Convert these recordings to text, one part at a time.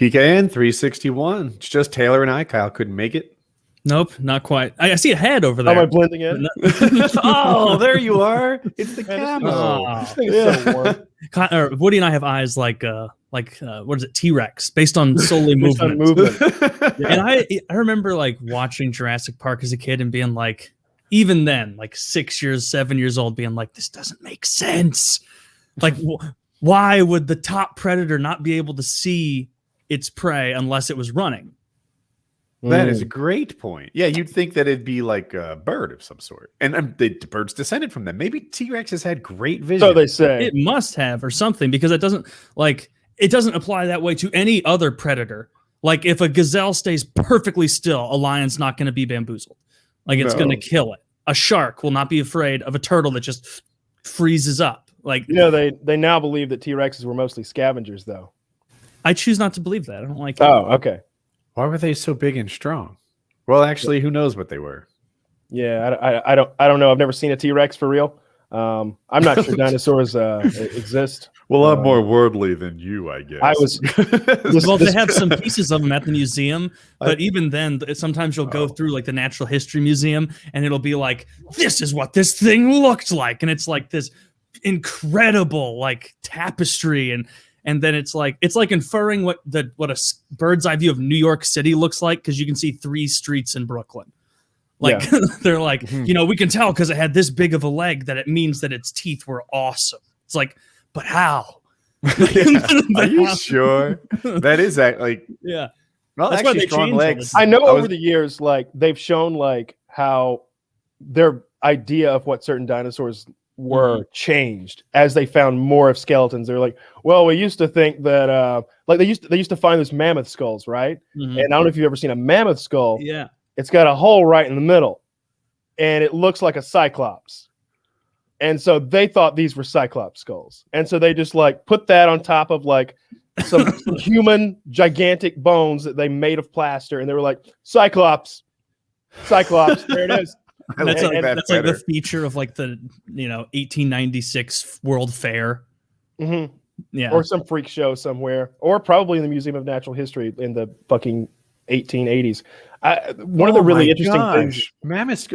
PKN 361. It's just Taylor and I. Kyle couldn't make it. Nope, not quite. I see a head over there. Am I blending in? Oh, there you are. It's the camo. This thing is so warm. Woody and I have eyes like what is it, T-Rex, based on solely Based on movement. movement. And I remember like watching Jurassic Park as a kid and being like, even then, like 6 years, 7 years old, being like, this doesn't make sense. Like, why would the top predator not be able to see its prey unless it was running? That is a great point. Yeah, you'd think that it'd be like a bird of some sort. And the birds descended from them. Maybe T-Rex has had great vision. So they say. It must have, or something, because it doesn't apply that way to any other predator. Like if a gazelle stays perfectly still, a lion's not going to be bamboozled. Like it's going to kill it. A shark will not be afraid of a turtle that just freezes up. Like, they now believe that T-Rexes were mostly scavengers, though. I choose not to believe that. I don't like it. Oh, okay. Why were they so big and strong? Well, actually, who knows what they were? Yeah, I don't know. I've never seen a T-Rex for real. I'm not sure dinosaurs exist. Well, I'm more worldly than you, I guess. I was. Well, they have some pieces of them at the museum, but even then, sometimes you'll go through like the Natural History Museum, and it'll be like, "This is what this thing looked like," and it's like this incredible like tapestry, and then it's like inferring what a bird's eye view of New York City looks like, because you can see 3 streets in Brooklyn. Like they're like, we can tell because it had this big of a leg that it means that its teeth were awesome. It's like, but how? Are you sure? That is like, yeah. Well, that's actually, strong legs. I know over the years, like they've shown like how their idea of what certain dinosaurs were changed as they found more of skeletons. They're like, well, we used to think that like they used to find those mammoth skulls, right? And I don't know if you've ever seen a mammoth skull. Yeah. It's got a hole right in the middle, and it looks like a cyclops. And so they thought these were cyclops skulls. And so they just like put that on top of like some human gigantic bones that they made of plaster. And they were like, cyclops, there it is. That's like the feature of like the 1896 World Fair. Yeah, or some freak show somewhere, or probably in the Museum of Natural History in the fucking 1880s. One of the really interesting things, mammoth.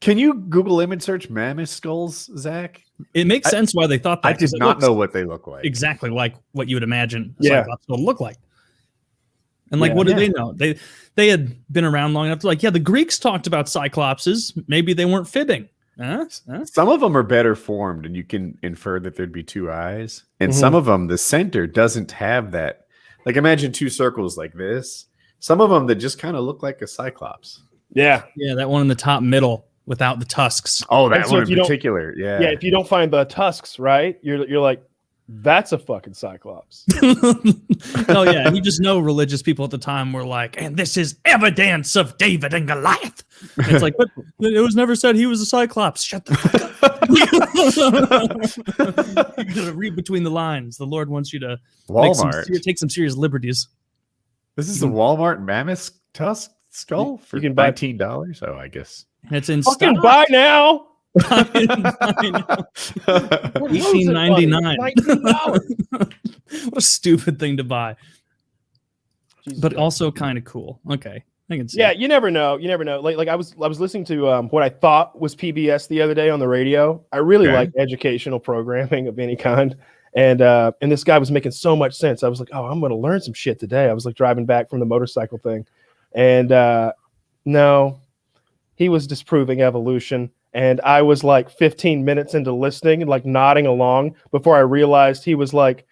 Can you Google image search mammoth skulls, Zach? It makes sense why they thought that. I did not know what they look like. Exactly like what you would imagine a Yeah. cyclops will look like. And like, what did they know? They had been around long enough to like, the Greeks talked about cyclopses. Maybe they weren't fibbing. Some of them are better formed, and you can infer that there'd be 2 eyes. And some of them, the center doesn't have that. Like, imagine 2 circles like this. Some of them that just kind of look like a cyclops. Yeah, that one in the top middle without the tusks. Oh, that one in particular. Yeah. If you don't find the tusks, right, you're like, that's a fucking cyclops. Oh yeah, and you just know religious people at the time were like, and this is evidence of David and Goliath. And it's like, but it was never said he was a cyclops. Shut the fuck up. You gotta read between the lines. The Lord wants you to take some serious liberties. This is a Walmart mammoth tusk skull for $19. Oh, I guess it's in fucking stock. Buy now. $18.99. What a stupid thing to buy. Jesus but God. Also kind of cool. Okay, I can see. Yeah, you never know. Like I was listening to what I thought was PBS the other day on the radio. I really like educational programming of any kind, and this guy was making so much sense. I was like, oh, I'm going to learn some shit today. I was like driving back from the motorcycle thing, and no, he was disproving evolution. And I was like 15 minutes into listening and like nodding along before I realized he was like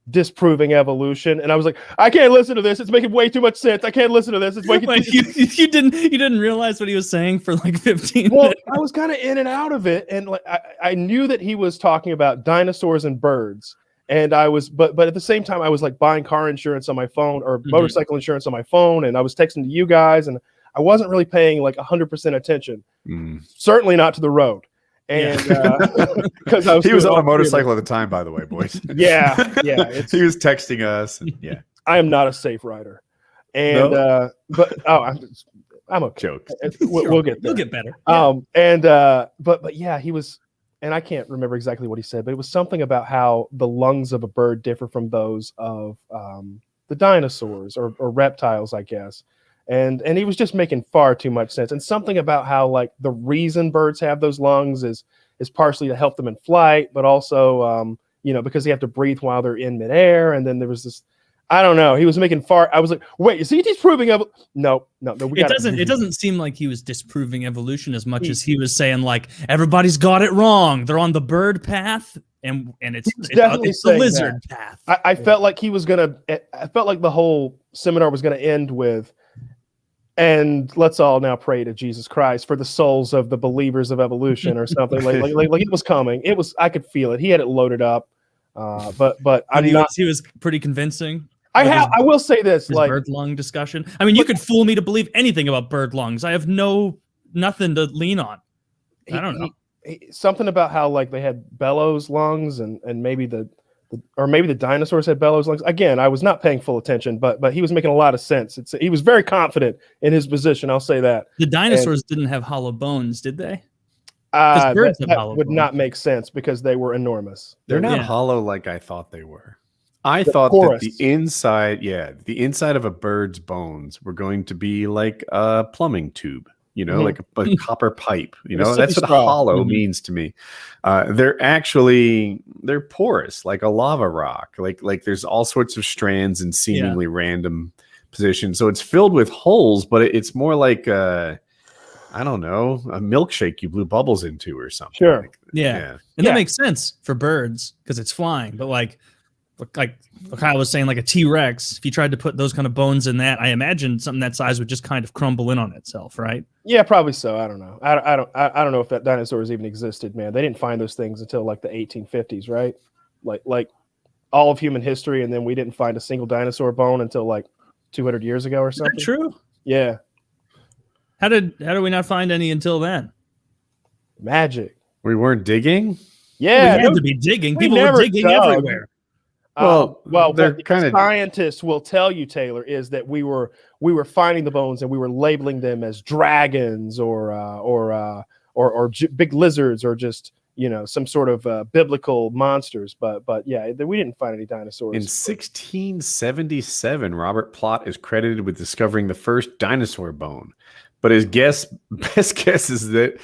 disproving evolution. And I was like, I can't listen to this. It's making way too much sense. I can't listen to this. It's making you didn't realize what he was saying for like 15 minutes. I was kind of in and out of it. And like I knew that he was talking about dinosaurs and birds. And I was, but at the same time, I was like buying car insurance on my phone or motorcycle insurance on my phone. And I was texting to you guys, and I wasn't really paying like 100% attention. Certainly not to the road. And because he was on a motorcycle at the time, by the way, boys. Yeah. He was texting us. And, I am not a safe rider. And but I'm okay. Joke. We'll get there. You'll get better. But yeah, he was, and I can't remember exactly what he said, but it was something about how the lungs of a bird differ from those of the dinosaurs or reptiles, I guess. And he was just making far too much sense. And something about how like the reason birds have those lungs is partially to help them in flight, but also because they have to breathe while they're in midair. And then there was this, I don't know. He was making far. I was like, wait, is he disproving No. It doesn't seem like he was disproving evolution as much as he was saying like everybody's got it wrong. They're on the bird path, and it's the lizard path. I felt like he was gonna. I felt like the whole seminar was gonna end with, and let's all now pray to Jesus Christ for the souls of the believers of evolution or something like it was coming. It was. I could feel it. He had it loaded up. But he was pretty convincing. I will say this, like bird lung discussion. I mean, you could fool me to believe anything about bird lungs. I have nothing to lean on. I don't know. Something about how like they had bellows lungs and maybe the dinosaurs had bellows lungs. Again, I was not paying full attention, but he was making a lot of sense. He was very confident in his position. I'll say that. The dinosaurs didn't have hollow bones, did they? That would not make sense because they were enormous. They're not hollow like I thought they were. I thought that the inside of a bird's bones were going to be like a plumbing tube, like a copper pipe. That's what hollow means to me. They're porous, like a lava rock. Like there's all sorts of strands in seemingly random positions. So it's filled with holes, but it's more like I don't know, a milkshake you blew bubbles into or something. Sure. And that makes sense for birds because it's flying, but like Kyle was saying, like a T-Rex, if you tried to put those kind of bones in that, I imagine something that size would just kind of crumble in on itself, right? Yeah, probably so. I don't know. I don't know if that dinosaurs even existed, man. They didn't find those things until like the 1850s, right? Like all of human history, and then we didn't find a single dinosaur bone until like 200 years ago or something. Is that true? Yeah. How did we not find any until then? Magic. We weren't digging? Yeah. We had to be digging. People were digging everywhere. Well, they're kind of scientists will tell you, Taylor, is that we were finding the bones and we were labeling them as dragons or big lizards or just some sort of biblical monsters. But yeah, we didn't find any dinosaurs. In 1677, Robert Plot is credited with discovering the first dinosaur bone, but his best guess is that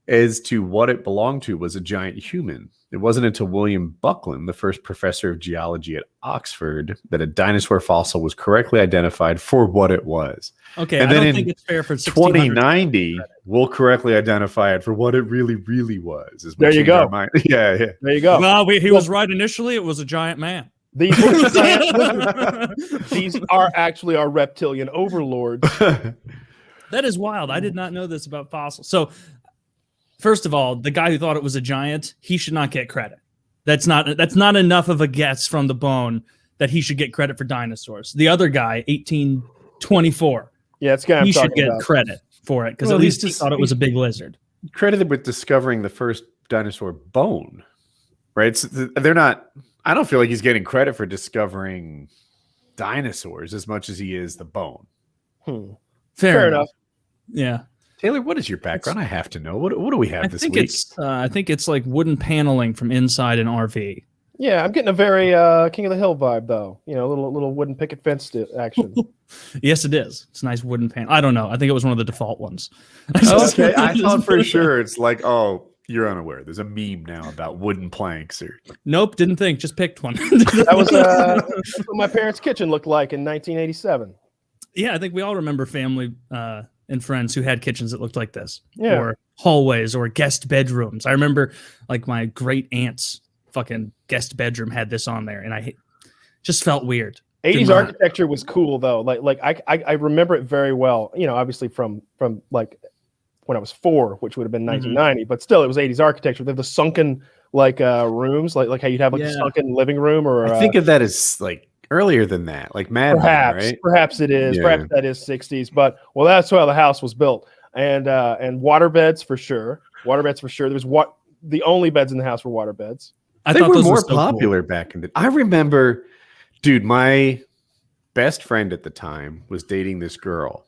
as to what it belonged to was a giant human. It wasn't until William Buckland, the first professor of geology at Oxford, that a dinosaur fossil was correctly identified for what it was. Okay, and I then don't think it's fair for 2090, we'll correctly identify it for what it really was. There you go. Yeah. There you go. Well, he was right initially. It was a giant man. These are actually our reptilian overlords. That is wild. I did not know this about fossils. So, first of all, the guy who thought it was a giant, he should not get credit. That's not enough of a guess from the bone that he should get credit for dinosaurs. The other guy, 1824. Yeah, it's kind of he should get credit for it because at least he thought it was a big lizard. Credited with discovering the first dinosaur bone, right? So they're not. I don't feel like he's getting credit for discovering dinosaurs as much as he is the bone. Fair enough. Yeah. Taylor, what is your background? I have to know. What do we have this week? I think it's like wooden paneling from inside an RV. Yeah, I'm getting a very King of the Hill vibe, though. A little wooden picket fence action. Yes, it is. It's a nice wooden panel. I don't know. I think it was one of the default ones. Okay, I thought for sure it's like, oh, you're unaware. There's a meme now about wooden planks. Nope, didn't think. Just picked one. That was that's what my parents' kitchen looked like in 1987. Yeah, I think we all remember family and friends who had kitchens that looked like this, or hallways or guest bedrooms. I remember like my great aunt's fucking guest bedroom had this on there, and I just felt weird. 80s architecture was cool though. I remember it very well. Obviously from like when I was 4, which would have been 1990, but still it was 80s architecture. They have the sunken rooms, like how you'd have a sunken living room, or I think of that as like earlier than that, like Mad Men, right? Perhaps it is. Yeah. Perhaps that is 60s. But that's how the house was built, and water beds for sure. There was the only beds in the house were water beds. I thought those were more popular back in the. I remember, dude, my best friend at the time was dating this girl,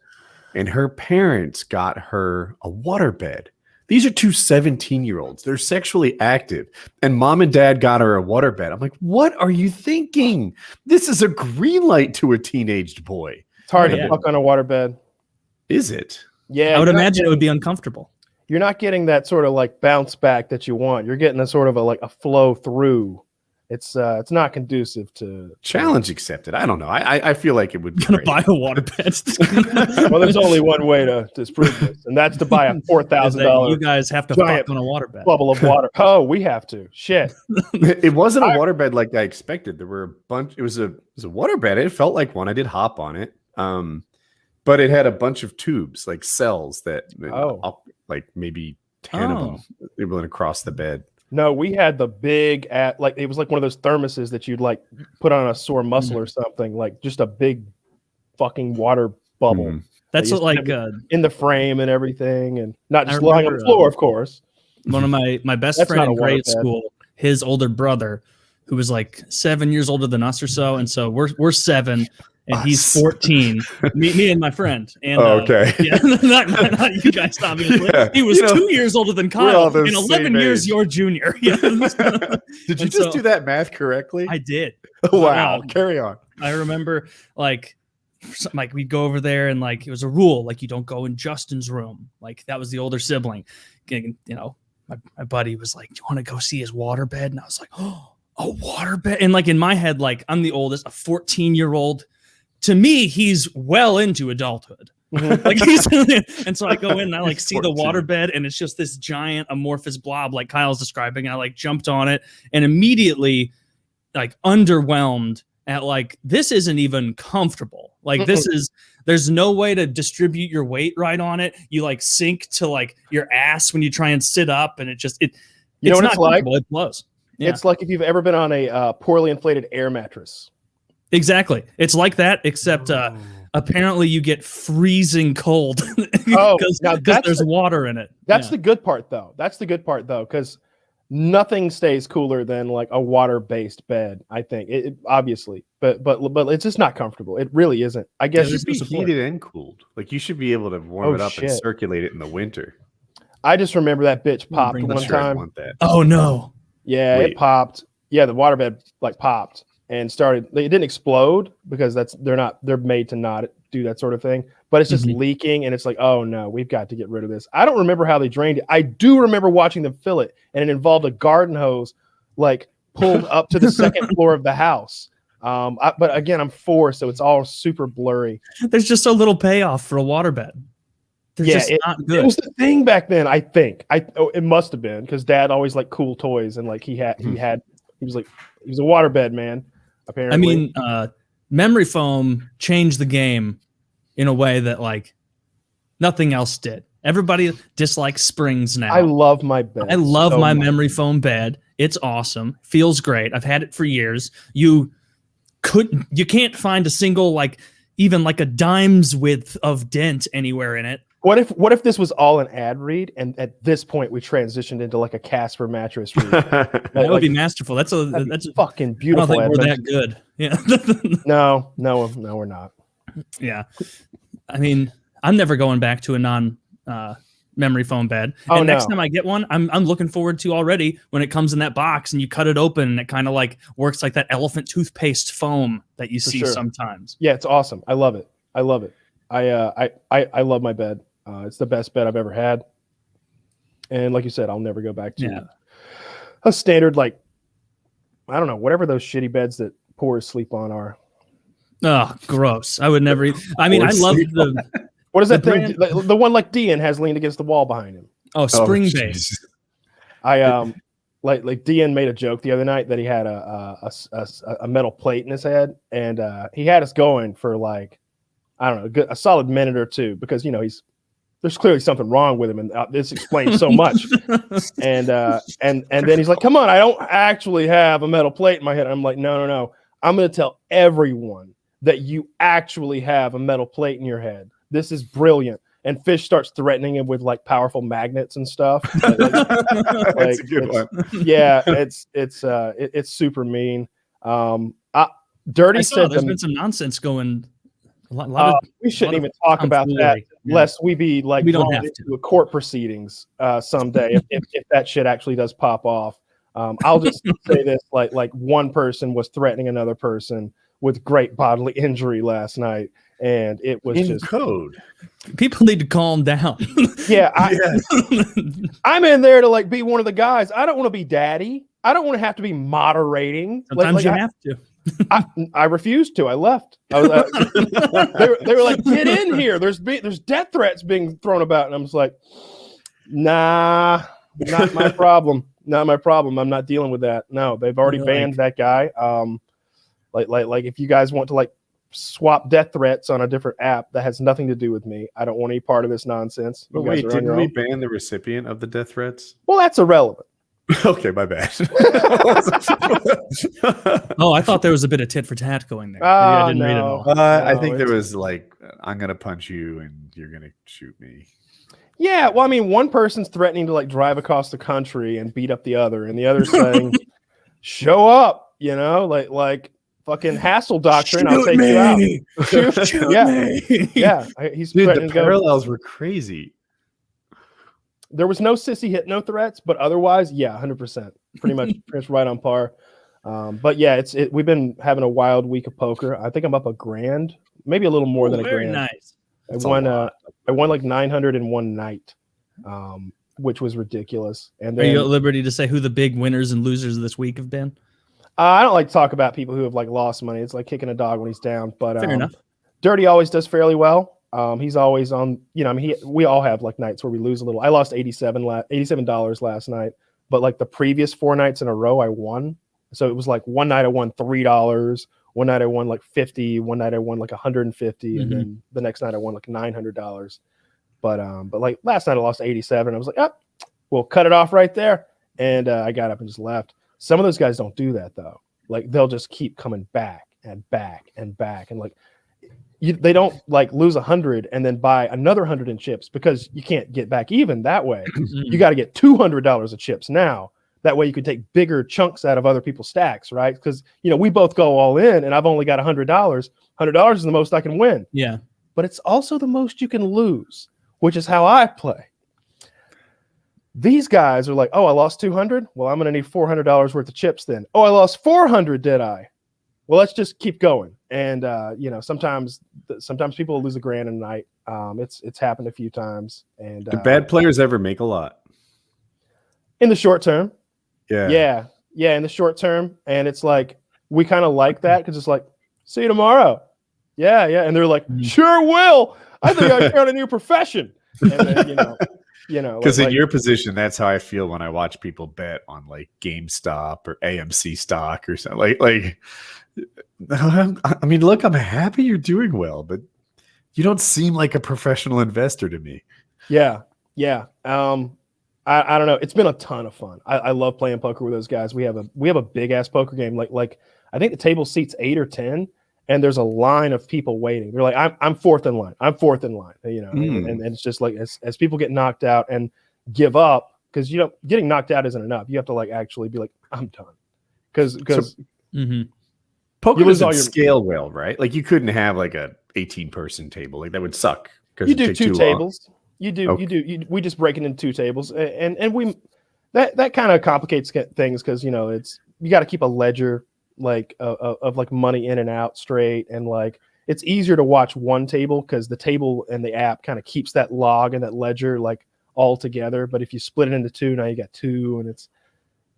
and her parents got her a water bed. These are two 17-year-olds. They're sexually active. And mom and dad got her a waterbed. I'm like, what are you thinking? This is a green light to a teenaged boy. It's hard to fuck on a waterbed. Is it? Yeah. I would imagine it would be uncomfortable. You're not getting that sort of like bounce back that you want. You're getting a sort of a flow through. It's not conducive to challenge accepted. I don't know. I feel like it would be gonna buy a waterbed. Well, there's only one way to disprove this, and that's to buy a $4,000. You guys have to fuck on a waterbed. Bubble of water. Oh, we have to. Shit. It wasn't a waterbed like I expected. There were a bunch. It was a waterbed. It felt like one. I did hop on it. But it had a bunch of tubes, like cells that like maybe 10 of them. They went across the bed. No, we had the big like it was like one of those thermoses that you'd like put on a sore muscle or something, like just a big fucking water bubble. That's that like in the frame and everything, and not just lying on the floor, of course. One of my best friend in grade school, his older brother, who was like 7 years older than us or so, and so we're 7. And he's 14. me and my friend. And okay. Yeah, not you guys, obviously. Yeah. He was 2 years older than Kyle. And 11 years your junior. Yeah. Did you just do that math correctly? I did. Wow. Carry on. I remember like we'd go over there and like it was a rule, like you don't go in Justin's room. Like that was the older sibling. You know, my buddy was like, do you want to go see his waterbed? And I was like, oh, a waterbed. And like in my head, like I'm the oldest, a 14-year-old. To me, he's well into adulthood. Like and so I go in and I like see 14. The waterbed, and it's just this giant amorphous blob like Kyle's describing. And I like jumped on it and immediately like underwhelmed at like this isn't even comfortable. Like there's no way to distribute your weight right on it. You like sink to like your ass when you try and sit up, and it's know what it's like? It blows. Yeah. It's like if you've ever been on a poorly inflated air mattress. Exactly. It's like that, except apparently you get freezing cold because there's water in it. That's the good part, though. Because nothing stays cooler than like a water-based bed, I think. It obviously, but it's just not comfortable. It really isn't. I guess it should be heated and cooled. Like you should be able to warm it up and circulate it in the winter. I just remember that bitch popped one time. Oh no! Yeah, it popped. Yeah, the waterbed like popped. And started. It didn't explode because they're made to not do that sort of thing. But it's just leaking, and it's like, oh no, we've got to get rid of this. I don't remember how they drained it. I do remember watching them fill it, and it involved a garden hose, like pulled up to the second floor of the house. But again, I'm 4, so it's all super blurry. There's just so little payoff for a waterbed. Not good. It was the thing back then. I think it must have been because Dad always liked cool toys, and like he was a waterbed man. Apparently. I mean, memory foam changed the game in a way that like nothing else did. Everybody dislikes springs now. I love my bed. I love my memory foam bed. It's awesome. Feels great. I've had it for years. You can't find a single like even like a dime's width of dent anywhere in it. What if this was all an ad read, and at this point we transitioned into like a Casper mattress read? That would be masterful. That's a fucking beautiful. I don't think we're that good. Yeah. No, we're not. Yeah, I mean, I'm never going back to a non memory foam bed. And next time I get one, I'm looking forward to already when it comes in that box and you cut it open and it kind of like works like that elephant toothpaste foam that you see sometimes. Yeah, it's awesome. I love it. I love my bed. It's the best bed I've ever had. And like you said, I'll never go back to a standard, like, I don't know, whatever those shitty beds that poors sleep on are. Oh, gross. I would never. I mean, I love the. What is that thing? The one like Dean has leaned against the wall behind him. Oh, spring base. Like Dean made a joke the other night that he had a metal plate in his head, and he had us going for like, I don't know, a solid minute or two because there's clearly something wrong with him, and this explains so much. and then he's like, "Come on, I don't actually have a metal plate in my head." I'm like, "No. I'm going to tell everyone that you actually have a metal plate in your head. This is brilliant." And Fish starts threatening him with like powerful magnets and stuff. That's a good one. Yeah, it's super mean. Dirty said there's been some nonsense going We shouldn't even talk about that lest we be like drawn into a court proceedings someday if that shit actually does pop off. I'll just say this: like one person was threatening another person with great bodily injury last night, and it was just code. People need to calm down. I'm in there to like be one of the guys. I don't want to be daddy. I don't want to have to be moderating. Sometimes you have to. I refused to. I left. They were like, "Get in here." There's death threats being thrown about, and I'm just like, "Nah, not my problem. Not my problem. I'm not dealing with that." No, they've already banned that guy. Like if you guys want to like swap death threats on a different app that has nothing to do with me, I don't want any part of this nonsense. But wait, didn't we ban the recipient of the death threats? Well, that's irrelevant. Okay, my bad. Oh, I thought there was a bit of tit for tat going there. I didn't read it all. I think there was like, I'm gonna punch you and you're gonna shoot me. Yeah, well, I mean, one person's threatening to like drive across the country and beat up the other, and the other's saying, "Show up," like fucking hassle doctrine. I'll take you out. Shoot me. Yeah. He's the parallels were crazy. There was no sissy hypno threats, but otherwise, 100%, pretty much right on par. But yeah, we've been having a wild week of poker. I think I'm up $1,000, maybe a little more than $1,000. Very nice. I won like 900 in one night, which was ridiculous. And then, are you at liberty to say who the big winners and losers of this week have been? I don't like to talk about people who have like lost money. It's like kicking a dog when he's down. But fair enough. Dirty always does fairly well. He's always on, we all have like nights where we lose a little. I lost $87 last night, but like the previous 4 nights in a row, I won. So it was like one night I won $3, one night I won like 50, one night I won like 150, and then the next night I won like $900. But like last night I lost 87. I was like, we'll cut it off right there, and I got up and just left. Some of those guys don't do that though. Like they'll just keep coming back and back and back, and like. They don't like lose 100 and then buy another 100 in chips because you can't get back even that way. You got to get $200 of chips now. That way you could take bigger chunks out of other people's stacks, right? Because we both go all in, and I've only got $100. $100 is the most I can win. Yeah, but it's also the most you can lose, which is how I play. These guys are like, oh, I lost 200. Well, I'm going to need $400 worth of chips then. Oh, I lost 400, did I? Well, let's just keep going. And sometimes people lose $1,000 in a night. It's happened a few times. And do bad players ever make a lot? In the short term? Yeah, in the short term. And it's like we kind of like that because it's like, see you tomorrow. Yeah. And they're like, sure will. I think I found a new profession. And then, because in your position, that's how I feel when I watch people bet on like GameStop or AMC stock or something. Like. I mean, look, I'm happy you're doing well, but you don't seem like a professional investor to me. Yeah. I don't know. It's been a ton of fun. I love playing poker with those guys. We have a big ass poker game. Like I think the table seats 8 or 10, and there's a line of people waiting. They're like, I'm fourth in line. And it's just like as people get knocked out and give up, because getting knocked out isn't enough. You have to like actually be like, I'm done, because. Poker doesn't scale well, right? Like you couldn't have like a 18-person table. Like that would suck. You do 2 tables. You do. We just break it into 2 tables, and we that kind of complicates things because it's you got to keep a ledger like of like money in and out straight, and like it's easier to watch one table because the table and the app kind of keeps that log and that ledger like all together. But if you split it into 2, now you got 2, and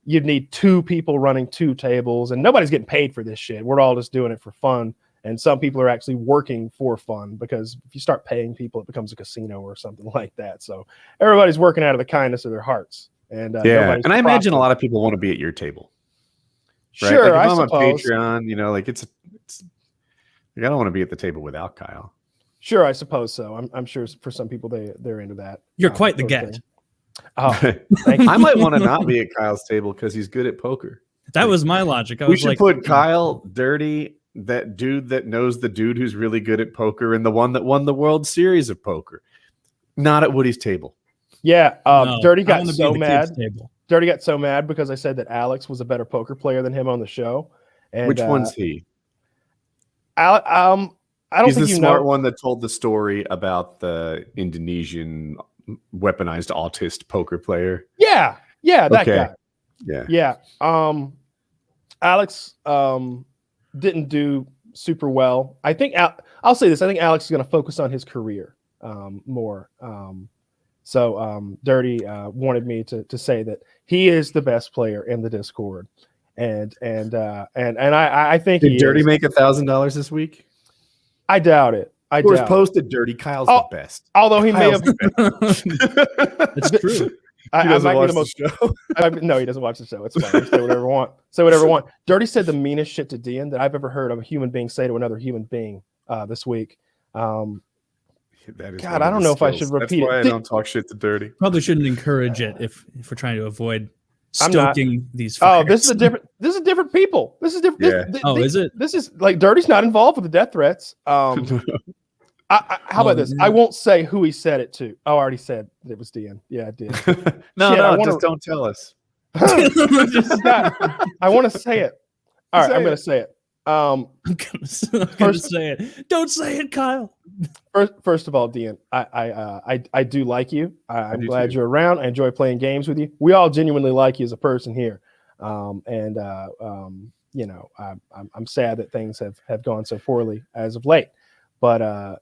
you'd need 2 people running 2 tables, and nobody's getting paid for this shit. We're all just doing it for fun. And some people are actually working for fun, because if you start paying people, it becomes a casino or something like that. So everybody's working out of the kindness of their hearts. And and I imagine a lot of people want to be at your table. Right? Sure, like if I'm suppose. on Patreon, like it's like I don't want to be at the table without Kyle. Sure, I suppose so. I'm sure for some people they're into that. You're quite the get. Oh, thank you. I might want to not be at Kyle's table because he's good at poker. That was my logic. We should put Kyle, Dirty, that dude that knows the dude who's really good at poker, and the one that won the World Series of poker, not at Woody's table. Yeah, No, Dirty got so mad. Table. Dirty got so mad because I said that Alex was a better poker player than him on the show. And, which one's he? I I don't He's think the you smart know. one that told the story about the Indonesian weaponized autist poker player. Yeah, that Okay. guy. Yeah. Alex didn't do super well. I think I'll say this. I think Alex is going to focus on his career more. So Dirty wanted me to say that he is the best player in the Discord, and I think Did he Dirty is. make $1,000 this week? I doubt it. I Of course, doubt it. posted Dirty. Kyle's the best. Although he may Kyle's have. That's true. He doesn't watch the show. No, he doesn't watch the show. It's fine. Say whatever want. Say whatever want. Dirty said the meanest shit to Dean that I've ever heard of a human being say to another human being this week. That is God, I don't know if I should repeat That's why it. I don't talk shit to Dirty. Probably shouldn't encourage it if we're trying to avoid stoking these. Oh, fires. this is different people. This is different. Yeah. Is it? This is like Dirty's not involved with the death threats. How about this? I won't say who he said it to. Oh, I already said it was Dean. Yeah, I did. Just don't tell us. I want to say it. All right, I'm going to say it. I'm gonna say it. Don't say it, Kyle. First of all, Dean, I do like you. I'm glad too. you're around. I enjoy playing games with you. We all genuinely like you as a person here. I'm sad that things have gone so poorly as of late. But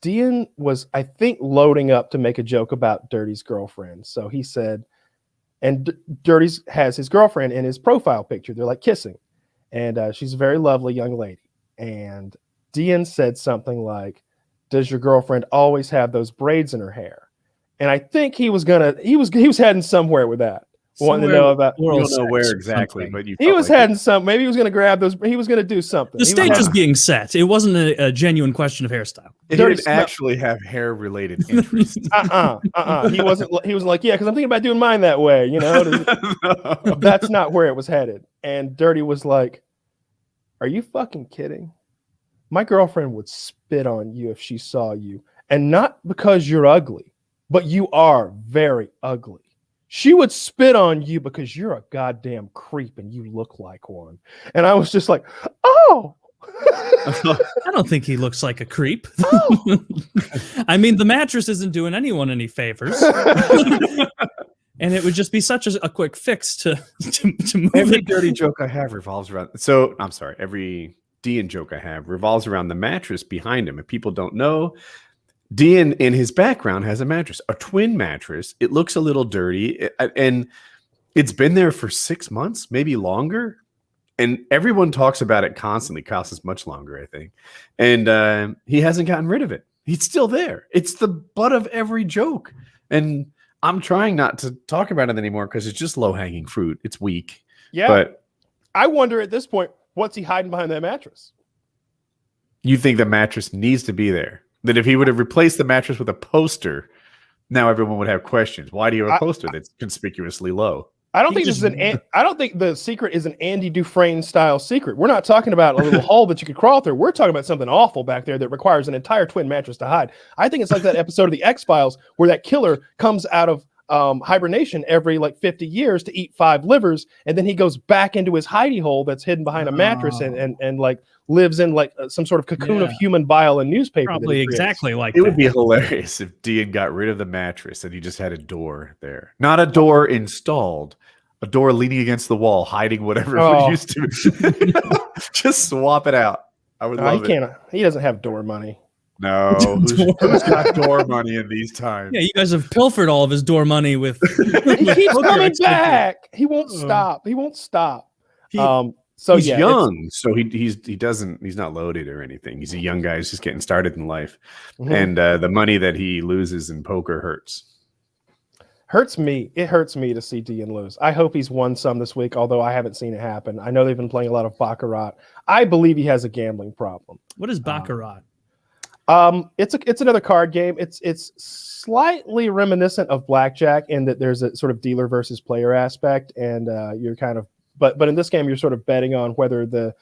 Dean was, I think, loading up to make a joke about Dirty's girlfriend. So he said, and Dirty's has his girlfriend in his profile picture. They're like kissing. And she's a very lovely young lady. And Dean said something like, does your girlfriend always have those braids in her hair? And I think he was heading somewhere with that. Wanting to know about, you don't know where exactly, but he was heading some. Maybe he was going to grab those. He was going to do something. The stage was being set. It wasn't a genuine question of hairstyle. He didn't actually have hair related interests. He wasn't. He was like, yeah, because I'm thinking about doing mine that way. You know, No. That's not where it was headed. And Dirty was like, are you fucking kidding? My girlfriend would spit on you if she saw you, and not because you're ugly, but you are very ugly. She would spit on you because you're a goddamn creep and you look like one. And I was just like, oh. I don't think he looks like a creep. Oh. I mean, the mattress isn't doing anyone any favors. And it would just be such a quick fix to move Every it. Dirty joke I have revolves around. So I'm sorry. Every Dean joke I have revolves around the mattress behind him. If people don't know, Dean in his background has a mattress, a twin mattress. It looks a little dirty, and it's been there for 6 months, maybe longer. And everyone talks about it constantly. Kyle says much longer, I think. And he hasn't gotten rid of it. He's still there. It's the butt of every joke. And I'm trying not to talk about it anymore because it's just low-hanging fruit. It's weak. Yeah. But I wonder at this point, what's he hiding behind that mattress? You think the mattress needs to be there? That if he would have replaced the mattress with a poster, now everyone would have questions. Why do you have a poster that's conspicuously low? I don't think I don't think the secret is an Andy Dufresne style secret. We're not talking about a little hole that you could crawl through. We're talking about something awful back there that requires an entire twin mattress to hide. I think it's like that episode of the X-Files where that killer comes out of hibernation every like 50 years to eat 5 livers, and then he goes back into his hidey hole that's hidden behind a mattress and like lives in like some sort of cocoon of human bile and newspaper. Probably exactly like it would be hilarious if Dean got rid of the mattress and he just had a door there, not a door installed, a door leaning against the wall, hiding whatever it used to. Just swap it out. I would love it. He doesn't have door money. No, who's got door money in these times? Yeah, you guys have pilfered all of his door money with. He keeps coming back. He won't stop. He won't stop. So he's young, so he's not loaded or anything. He's a young guy. He's just getting started in life, and the money that he loses in poker hurts. Hurts me. It hurts me to see Dean lose. I hope he's won some this week, although I haven't seen it happen. I know they've been playing a lot of Baccarat. I believe he has a gambling problem. What is Baccarat? It's another card game. It's slightly reminiscent of blackjack in that there's a sort of dealer versus player aspect, and you're kind of but in this game you're sort of betting on whether the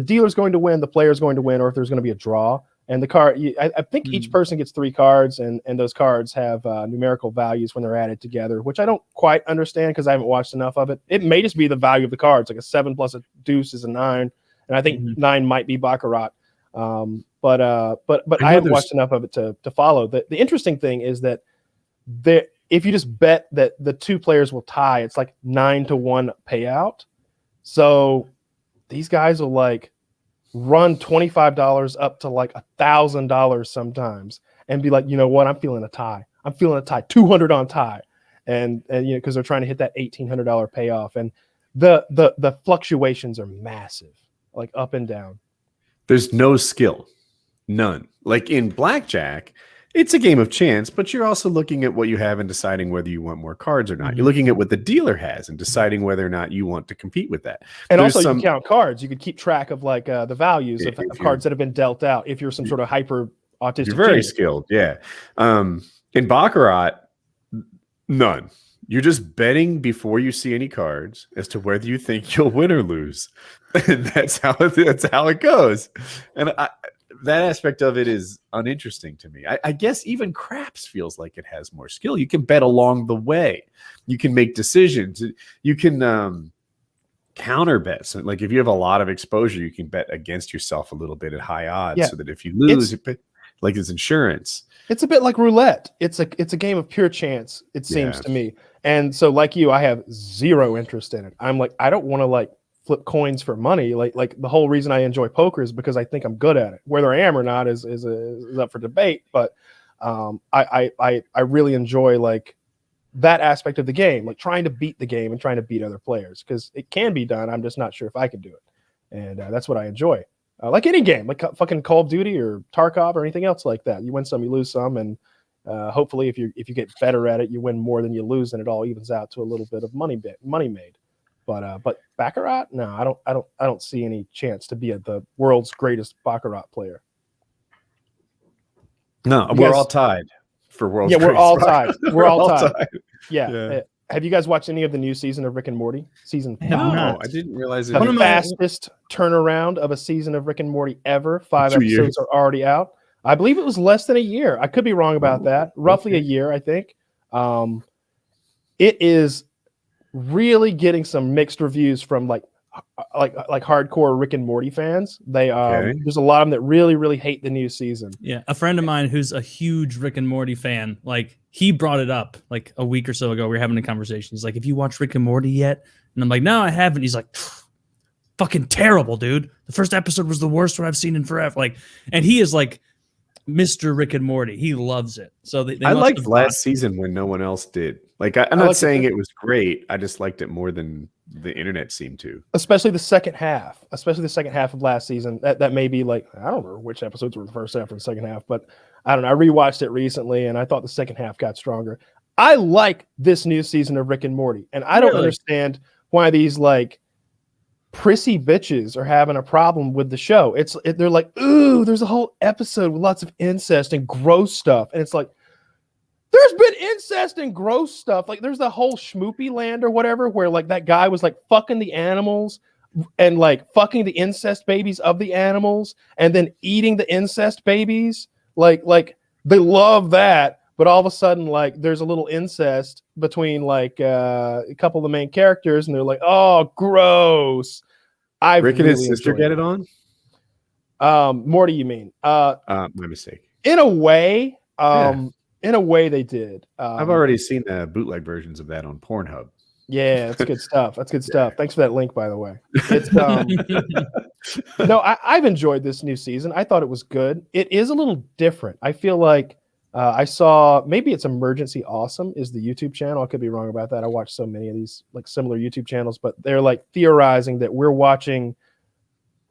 dealer's going to win, the player's going to win, or if there's going to be a draw. And the card, I think each person gets 3 cards, and those cards have numerical values when they're added together, which I don't quite understand because I haven't watched enough of it. It may just be the value of the cards, like a 7 plus a deuce is a 9, and I think 9 might be Baccarat. but I haven't watched enough of it to follow. The interesting thing is that if you just bet that the two players will tie, it's like 9-1 payout. So these guys will like run $25 up to like $1,000 sometimes and be like, you know what, I'm feeling a tie. 200 on tie. And you know, because they're trying to hit that $1,800 payoff. And the fluctuations are massive, like up and down. There's no skill. None. Like in blackjack, it's a game of chance, but you're also looking at what you have and deciding whether you want more cards or not. Mm-hmm. You're looking at what the dealer has and deciding whether or not you want to compete with that. And also you can count cards. You could keep track of like the values of cards that have been dealt out if you're some sort of hyper autistic. You're very skilled, yeah. In Baccarat, none. You're just betting before you see any cards as to whether you think you'll win or lose. And that's how it goes. And that aspect of it is uninteresting to me. I guess even craps feels like it has more skill. You can bet along the way. You can make decisions. You can counter bets. Like if you have a lot of exposure, you can bet against yourself a little bit at high odds, so that if you lose, like it's insurance. It's a bit like roulette. It's a game of pure chance, it seems to me. And so like you, I have zero interest in it. I'm like, I don't want to like flip coins for money. Like the whole reason I enjoy poker is because I think I'm good at it. Whether I am or not is up for debate. But I really enjoy like that aspect of the game, like trying to beat the game and trying to beat other players, because it can be done. I'm just not sure if I can do it. And that's what I enjoy. Like any game, like fucking Call of Duty or Tarkov or anything else like that. You win some, you lose some, and hopefully if you get better at it, you win more than you lose, and it all evens out to a little bit of money made. But Baccarat, no, I don't see any chance to be the world's greatest Baccarat player. No, we're all tied for world's greatest. Yeah, we're all Baccarat. tied. We're all tied. Yeah. Have you guys watched any of the new season of Rick and Morty? Season 5? No, I didn't realize it. The fastest turnaround of a season of Rick and Morty ever. 5 episodes are already out. I believe it was less than a year. I could be wrong about that. Roughly a year, I think. It is really getting some mixed reviews from like hardcore Rick and Morty fans. There's a lot of them that really, really hate the new season. Yeah, a friend of mine who's a huge Rick and Morty fan, like he brought it up like a week or so ago. We were having a conversation. He's like, "Have you watched Rick and Morty yet?" And I'm like, "No, I haven't." He's like, "Fucking terrible, dude. The first episode was the worst one I've seen in forever." Like, and he is like Mr. Rick and Morty. He loves it. So I liked last season when no one else did. Like, I'm not saying it was great. I just liked it more than the internet seemed to. Especially the second half of last season. That may be like, I don't remember which episodes were the first half or the second half, but I don't know. I rewatched it recently and I thought the second half got stronger. I like this new season of Rick and Morty, and I don't understand why these like prissy bitches are having a problem with the show. They're like, ooh, there's a whole episode with lots of incest and gross stuff, and it's like, there's been incest and gross stuff. Like there's the whole Schmoopy Land or whatever, where like that guy was like fucking the animals and like fucking the incest babies of the animals and then eating the incest babies. Like they love that, but all of a sudden like there's a little incest between like a couple of the main characters, and they're like, oh, gross. Rick and his sister get it on? Morty, you mean? My mistake. In a way, in a way they did. I've already seen the bootleg versions of that on Pornhub. Yeah, that's good stuff. That's good stuff. Thanks for that link, by the way. It's no, I've enjoyed this new season. I thought it was good. It is a little different. I feel like I saw, maybe it's Emergency Awesome is the YouTube channel. I could be wrong about that. I watch so many of these like similar YouTube channels, but they're like theorizing that we're watching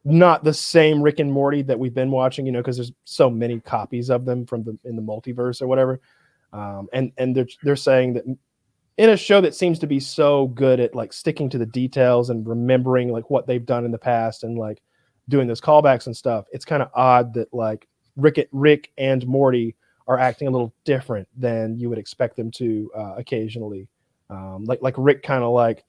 not the same Rick and Morty that we've been watching, you know, because there's so many copies of them in the multiverse or whatever. And they're saying that in a show that seems to be so good at like sticking to the details and remembering like what they've done in the past and like doing those callbacks and stuff, it's kind of odd that like Rick and Morty are acting a little different than you would expect them to occasionally. Like Rick kind of like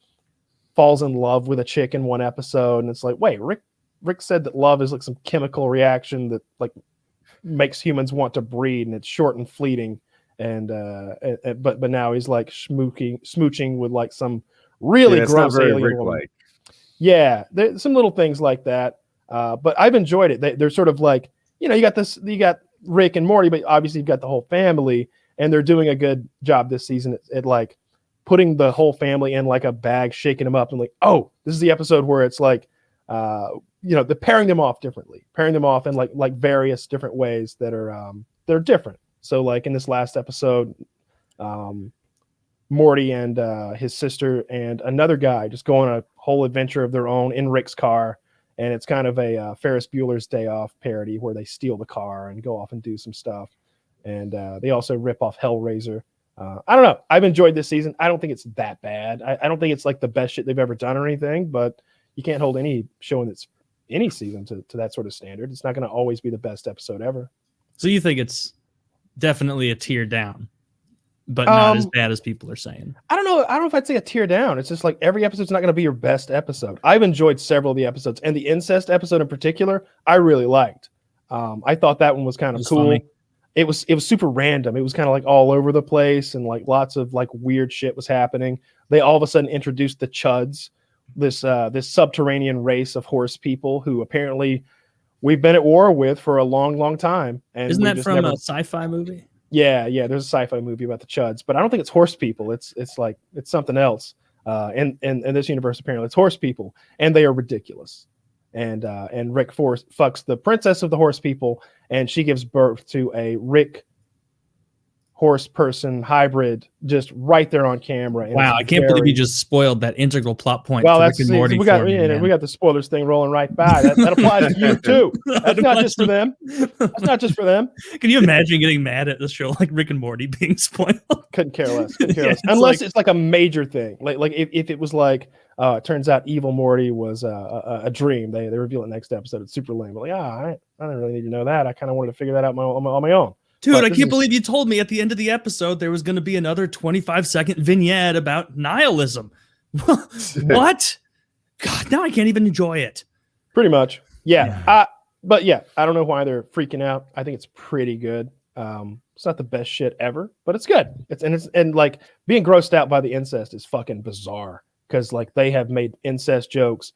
falls in love with a chick in one episode, and it's like, wait, Rick said that love is like some chemical reaction that like makes humans want to breed, and it's short and fleeting. But now he's like smooching with like some really gross alien woman. Yeah, there's some little things like that. But I've enjoyed it. They're sort of like, you got Rick and Morty, but obviously you've got the whole family, and they're doing a good job this season at like putting the whole family in like a bag, shaking them up, and like, oh, this is the episode where it's like, they're pairing them off differently, pairing them off in like various different ways that are they're different. So like in this last episode, Morty and his sister and another guy just go on a whole adventure of their own in Rick's car. And it's kind of a Ferris Bueller's Day Off parody where they steal the car and go off and do some stuff. And they also rip off Hellraiser. I don't know. I've enjoyed this season. I don't think it's that bad. I don't think it's like the best shit they've ever done or anything, but you can't hold any show in its any season to that sort of standard. It's not going to always be the best episode ever. So you think it's definitely a tier down, but not as bad as people are saying? I don't know if I'd say a tier down. It's just like every episode's not going to be your best episode. I've enjoyed several of the episodes, and the incest episode in particular, I really liked. I thought that one was kind of cool. Funny. It was super random. It was kind of like all over the place, and like lots of like weird shit was happening. They all of a sudden introduced the Chuds, this subterranean race of horse people who apparently we've been at war with for a long, long time. And isn't that from a sci-fi movie? Yeah. There's a sci-fi movie about the Chuds, but I don't think it's horse people. It's something else. In this universe, apparently it's horse people, and they are ridiculous. And Rick fucks the princess of the horse people, and she gives birth to a Rick horse person hybrid just right there on camera. And wow, I can't believe you just spoiled that integral plot point. Well, that's Morty. We got the spoilers thing rolling right by. That applies to you too. That's not just for them. That's not just for them. Can you imagine getting mad at the show like Rick and Morty being spoiled? Couldn't care less. Unless it's like a major thing. Like if it was like it turns out evil Morty was a dream. They reveal it next episode. It's super lame. But like, I don't really need to know that. I kind of wanted to figure that out on my own. Dude, I can't believe you told me at the end of the episode there was going to be another 25-second vignette about nihilism. What? God, now I can't even enjoy it. Pretty much. Yeah. But yeah, I don't know why they're freaking out. I think it's pretty good. It's not the best shit ever, but it's good. And like being grossed out by the incest is fucking bizarre because like they have made incest jokes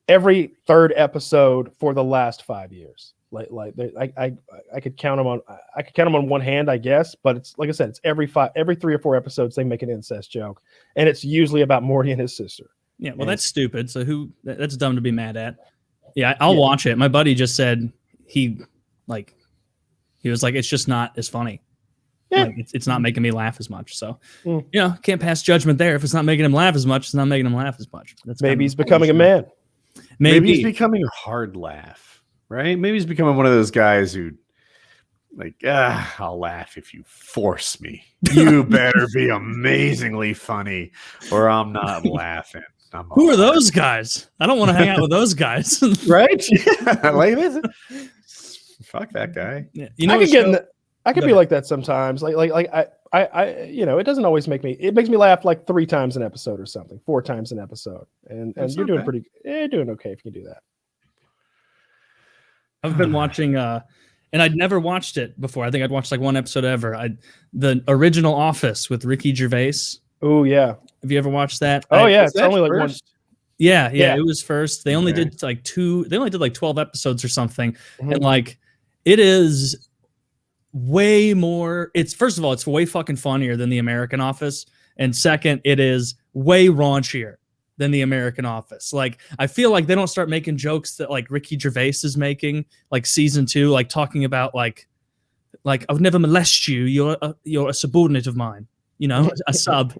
every third episode for the last 5 years. I could count them on one hand, I guess, but it's like I said, it's every 3 or 4 episodes they make an incest joke, and it's usually about Morty and his sister. Yeah, well, that's stupid. So that's dumb to be mad at. Yeah, I'll watch it. My buddy just said he was like, it's just not as funny. Yeah. Like, it's not making me laugh as much. So can't pass judgment there. If it's not making him laugh as much, it's not making him laugh as much. Maybe he's becoming a man. Maybe he's becoming a hard laugh. Right? Maybe he's becoming one of those guys who like, I'll laugh if you force me. You better be amazingly funny or I'm not laughing. Who are those guys? I don't want to hang out with those guys. Right? Yeah, like this. Fuck that guy. Yeah. I could be like that sometimes. Like I it doesn't always make me. It makes me laugh like 3 times an episode or something, 4 times an episode, and you're doing pretty. You're doing okay if you can do that. I've been watching, and I'd never watched it before. I think I'd watched like 1 episode ever. The original Office with Ricky Gervais. Oh yeah, have you ever watched that? It's only like first? 1. Yeah, it was first. They only did like 2. They only did like 12 episodes or something, and like it is way more. It's first of all, it's way fucking funnier than the American Office, and second, it is way raunchier than the American Office. Like, I feel like they don't start making jokes that like Ricky Gervais is making, like season 2, like talking about like I would never molest you. You're a subordinate of mine, a sub,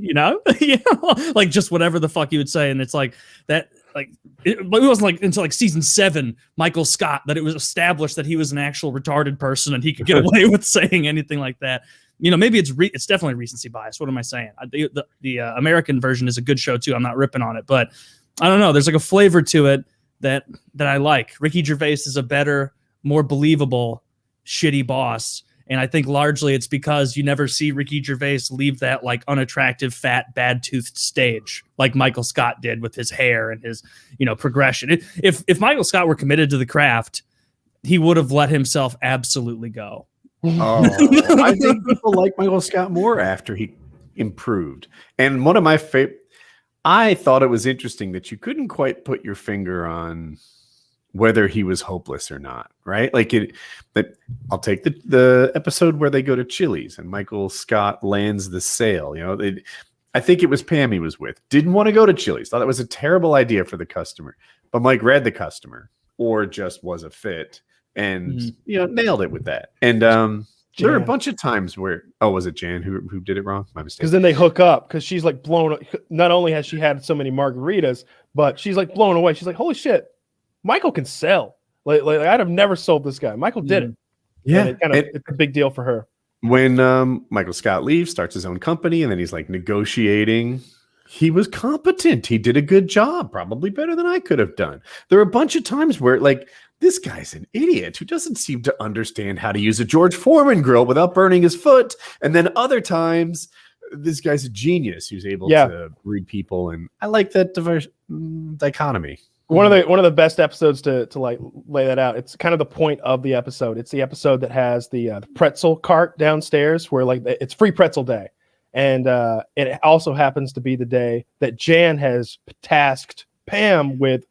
like just whatever the fuck you would say. And it's like that, like, it wasn't like until like season 7, Michael Scott, that it was established that he was an actual retarded person and he could get away with saying anything like that. Maybe it's definitely recency bias. What am I saying? The American version is a good show too. I'm not ripping on it, but I don't know. There's like a flavor to it that I like. Ricky Gervais is a better, more believable, shitty boss, and I think largely it's because you never see Ricky Gervais leave that like unattractive, fat, bad-toothed stage like Michael Scott did with his hair and his progression. If Michael Scott were committed to the craft, he would have let himself absolutely go. Oh, I think people like Michael Scott more after he improved. And one of my favorite, I thought it was interesting that you couldn't quite put your finger on whether he was hopeless or not, right? Like I'll take the episode where they go to Chili's and Michael Scott lands the sale. I think it was Pam he was with. Didn't want to go to Chili's. Thought it was a terrible idea for the customer. But Mike read the customer or just was a fit and nailed it with that. And there are a bunch of times where was it Jan who did it wrong? My mistake. Because then they hook up because she's like blown. Not only has she had so many margaritas, but she's like blown away. She's like, holy shit, Michael can sell. Like I'd have never sold this guy. Michael did it. Yeah, it's a big deal for her. When Michael Scott leaves, starts his own company, and then he's like negotiating. He was competent. He did a good job, probably better than I could have done. There are a bunch of times where like this guy's an idiot who doesn't seem to understand how to use a George Foreman grill without burning his foot. And then other times, this guy's a genius who's able to read people. And I like that dichotomy. One of the best episodes to like lay that out. It's kind of the point of the episode. It's the episode that has the pretzel cart downstairs where like it's free pretzel day. And it also happens to be the day that Jan has tasked Pam with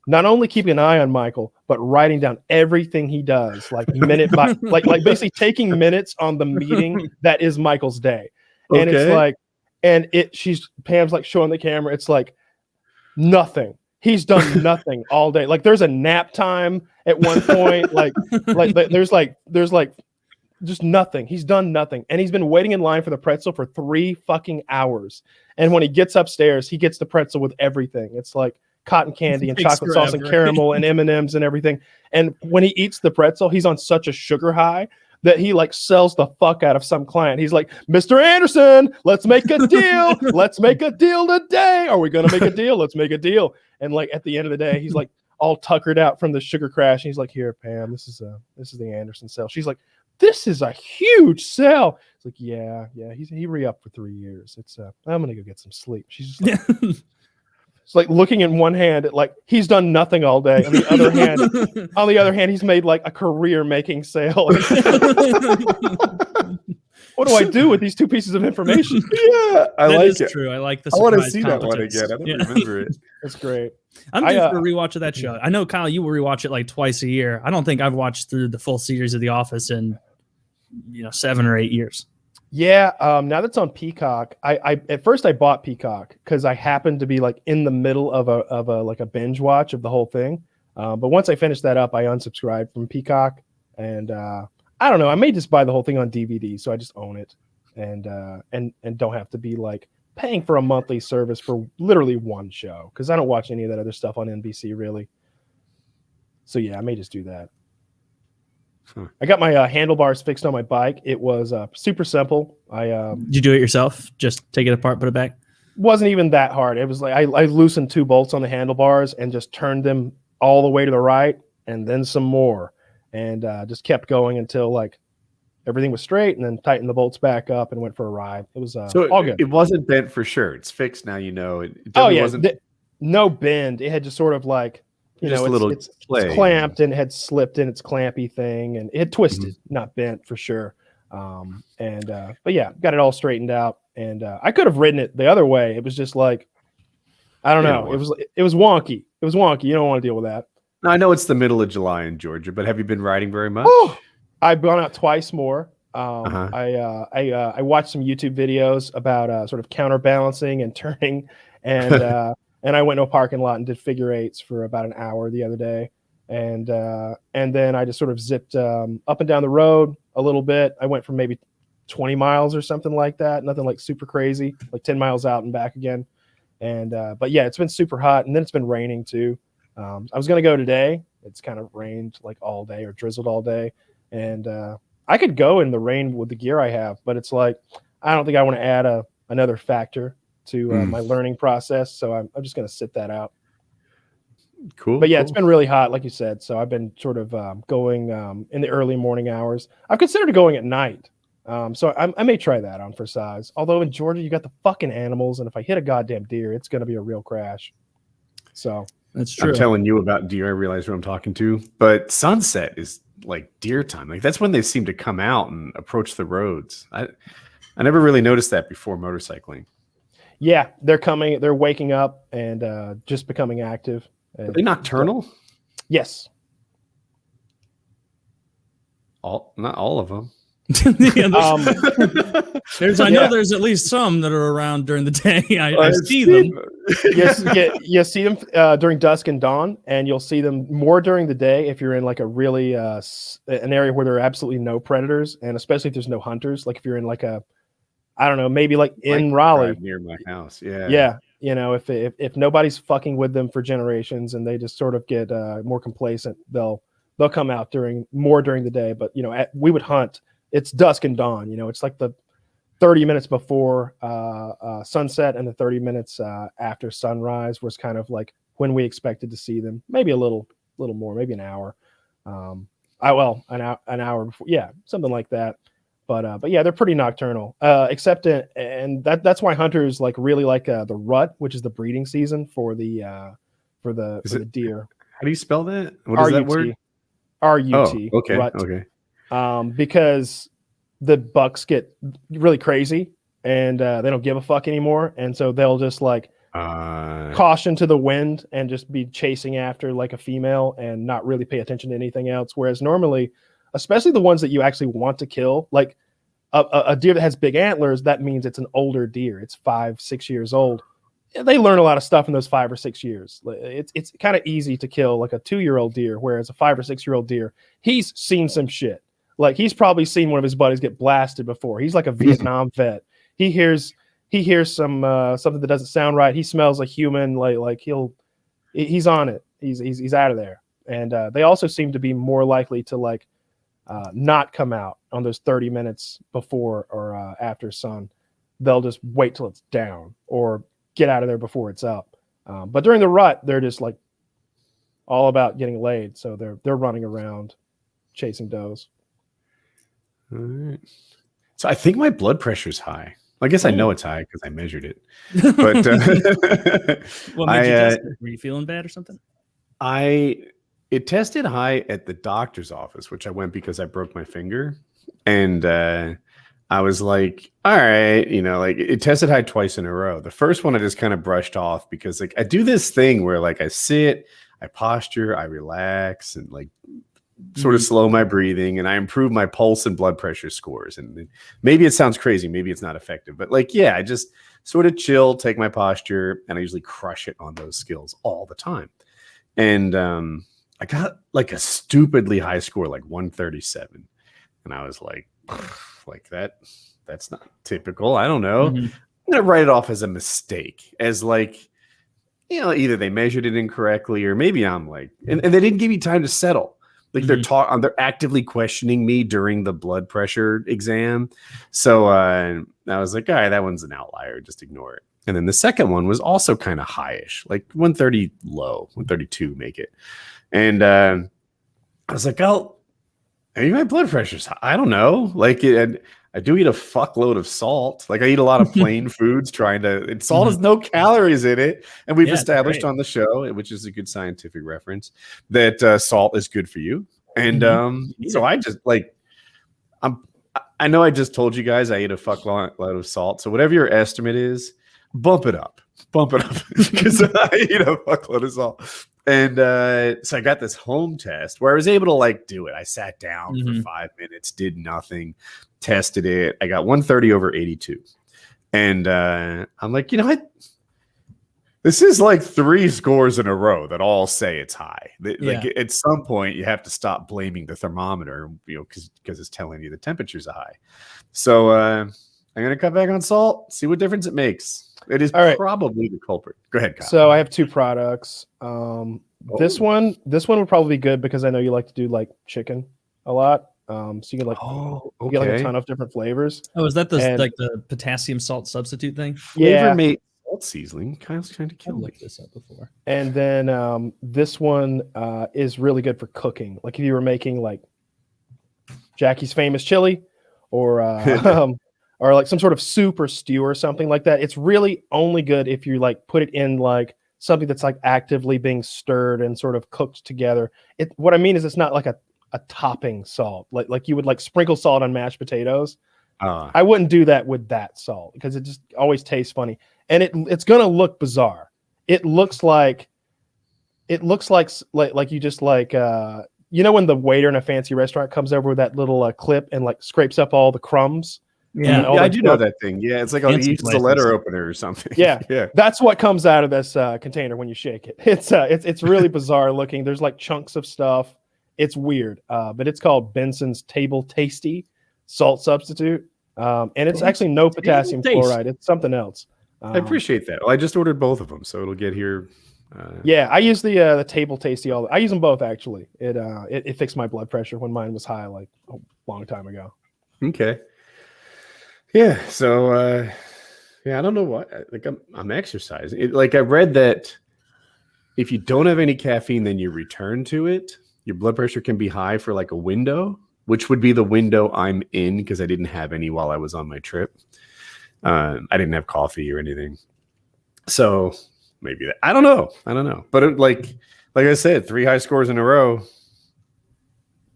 not only keeping an eye on Michael, but writing down everything he does, like minute by like basically taking minutes on the meeting that is Michael's day. And it's like, Pam's like showing the camera. It's like nothing. He's done nothing all day. Like there's a nap time at one point. like there's just nothing. He's done nothing. And he's been waiting in line for the pretzel for 3 fucking hours. And when he gets upstairs, he gets the pretzel with everything. It's like cotton candy and chocolate sauce and caramel and M&Ms and everything. And when he eats the pretzel, he's on such a sugar high that he like sells the fuck out of some client. He's like, Mr. Anderson, let's make a deal. Let's make a deal today. Are we going to make a deal? Let's make a deal. And like at the end of the day, he's like all tuckered out from the sugar crash. And he's like, here, Pam, this is the Anderson sale. She's like, this is a huge sell. It's like, yeah. He re-upped for 3 years. It's I'm gonna go get some sleep. She's just like, it's like looking in one hand at like he's done nothing all day. On the other hand, he's made like a career making sale. What do I do with these 2 pieces of information? Yeah, I that like is it. true. I like the. I want to see that one again. I don't remember it. It's great. I'm due for a rewatch of that show. I know, Kyle, you will rewatch it like twice a year. I don't think I've watched through the full series of The Office in 7 or 8 years. Yeah, now that's on Peacock. I at first I bought Peacock because I happened to be like in the middle of a binge watch of the whole thing. But once I finished that up, I unsubscribed from Peacock, and I don't know. I may just buy the whole thing on DVD, so I just own it, and don't have to be like paying for a monthly service for literally one show because I don't watch any of that other stuff on NBC really. So yeah, I may just do that. I got my handlebars fixed on my bike. It was super simple. Did you do it yourself? Just take it apart, put it back? Wasn't even that hard. It was like I loosened 2 bolts on the handlebars and just turned them all the way to the right and then some more, and just kept going until like everything was straight, and then tightened the bolts back up and went for a ride. It was all good. It wasn't bent for sure. It's fixed now. It wasn't no bend. It had just sort of like it's clamped and it had slipped in its clampy thing, and it had twisted, not bent for sure. But yeah, got it all straightened out, and I could have ridden it the other way. It was just like, I don't know. It was wonky. It was wonky. You don't want to deal with that. I know it's the middle of July in Georgia, but have you been riding very much? Oh, I've gone out twice more. I watched some YouTube videos about sort of counterbalancing and turning, and and I went to a parking lot and did figure 8s for about an hour the other day, and then I just sort of zipped up and down the road a little bit. I went for maybe 20 miles or something like that. Nothing like super crazy, like 10 miles out and back again. And but yeah, it's been super hot, and then it's been raining too. I was gonna go today. It's kind of rained like all day or drizzled all day, and I could go in the rain with the gear I have, but it's like I don't think I want to add another factor to my learning process, so I'm just gonna sit that out. Cool. But yeah, It's been really hot, like you said. So I've been sort of going in the early morning hours. I've considered going at night. So I may try that on for size. Although in Georgia, you got the fucking animals, and if I hit a goddamn deer, it's going to be a real crash. So that's true. I'm telling you about deer. I realize who I'm talking to, but sunset is like deer time. Like that's when they seem to come out and approach the roads. I never really noticed that before motorcycling. Yeah, they're waking up and just becoming active. Are they nocturnal? Yes. Not all of them. Yeah, I know Yeah. there's at least some that are around during the day. I see them. Yes, you see them during dusk and dawn, and you'll see them more during the day if you're in like a really an area where there are absolutely no predators, and especially if there's no hunters. Like if you're in like I don't know, maybe like in Raleigh near my house. Yeah. Yeah, you know, if nobody's fucking with them for generations and they just sort of get more complacent, they'll come out more during the day. But you know, we would hunt. It's dusk and dawn. You know, it's like the 30 minutes before sunset and the 30 minutes after sunrise was kind of like when we expected to see them. Maybe a little more, maybe an hour. An hour before, yeah, something like that. But yeah, they're pretty nocturnal. Except and that's why hunters like really like the rut, which is the breeding season for the deer. How do you spell that? What is that word? R-U-T. Oh, okay. Rut. Okay. Because the bucks get really crazy and they don't give a fuck anymore, and so they'll just like caution to the wind and just be chasing after like a female and not really pay attention to anything else. Whereas normally, especially the ones that you actually want to kill, like a deer that has big antlers, that means it's an older deer. It's 5-6 years old. They learn a lot of stuff in those 5 or 6 years. It's kind of easy to kill like a 2-year-old deer, whereas a 5 or 6-year-old deer, he's seen some shit. Like he's probably seen one of his buddies get blasted before. He's like a Vietnam vet. He hears some something that doesn't sound right. He smells a human. Like he's on it. He's out of there. And they also seem to be more likely to like not come out on those 30 minutes before or after sun. They'll just wait till it's down or get out of there before it's up. But during the rut, they're just like all about getting laid. So they're running around chasing does. All right. So I think my blood pressure's high. I guess I know it's high because I measured it. But what made you test it? Were you feeling bad or something? It tested high at the doctor's office, which I went because I broke my finger. And I was like, all right, you know, like it tested high twice in a row. The first one I just kind of brushed off because like I do this thing where like I sit, I posture, I relax, and like sort of slow my breathing, and I improve my pulse and blood pressure scores. And maybe it sounds crazy, maybe it's not effective, but like, yeah, I just sort of chill, take my posture, and I usually crush it on those skills all the time. And I got like a stupidly high score, like 137. And I was like that's not typical. I don't know. I'm gonna write it off as a mistake, as like, you know, either they measured it incorrectly or maybe I'm like, and they didn't give me time to settle. Like they're actively questioning me during the blood pressure exam. So I was like, all right, that one's an outlier. Just ignore it. And then the second one was also kind of highish, like 130 low, 132 make it. And I was like, oh, maybe my blood pressure's high. I don't know. Like I do eat a fuckload of salt. Like I eat a lot of plain foods and salt has no calories in it. And we've established on the show, which is a good scientific reference, that salt is good for you. And so I just like, I know I just told you guys I ate a fuckload of salt. So whatever your estimate is, bump it up because I eat a fuckload of salt. And so I got this home test where I was able to like do it. I sat down for 5 minutes, did nothing, tested it. I got 130/82. And I'm like, you know what? This is like 3 scores in a row that all say it's high. Like at some point you have to stop blaming the thermometer, you know, because it's telling you the temperature's high. So I'm going to cut back on salt, see what difference it makes. It is probably the culprit. Go ahead, Kyle. So I have 2 products. This one would probably be good because I know you like to do like chicken a lot. So you can like you get like a ton of different flavors. Oh, is that the potassium salt substitute thing? Flavor mate salt seasoning. Kyle's trying to kill me. I've looked this up before. And then this one is really good for cooking. Like if you were making like Jackie's famous chili or or like some sort of soup or stew or something like that. It's really only good if you like put it in like something that's like actively being stirred and sort of cooked together. What I mean is it's not like a topping salt, like you would like sprinkle salt on mashed potatoes. I wouldn't do that with that salt because it just always tastes funny. And it's gonna look bizarre. It looks like you just like you know when the waiter in a fancy restaurant comes over with that little clip and like scrapes up all the crumbs? Yeah, I do know that thing. Yeah, it's like he uses a letter opener or something. Yeah, yeah. That's what comes out of this container when you shake it. It's really bizarre looking. There's like chunks of stuff. It's weird, but it's called Benson's Table Tasty Salt Substitute, and it's actually no potassium chloride. It's something else. I appreciate that. Well, I just ordered both of them, so it'll get here. Yeah, I use the Table Tasty I use them both actually. It fixed my blood pressure when mine was high like a long time ago. Okay. Yeah. So I don't know what. Like I'm exercising. Like I read that if you don't have any caffeine, then you return to it. Your blood pressure can be high for like a window, which would be the window I'm in because I didn't have any while I was on my trip. I didn't have coffee or anything, so maybe that. I don't know. But like I said, 3 high scores in a row.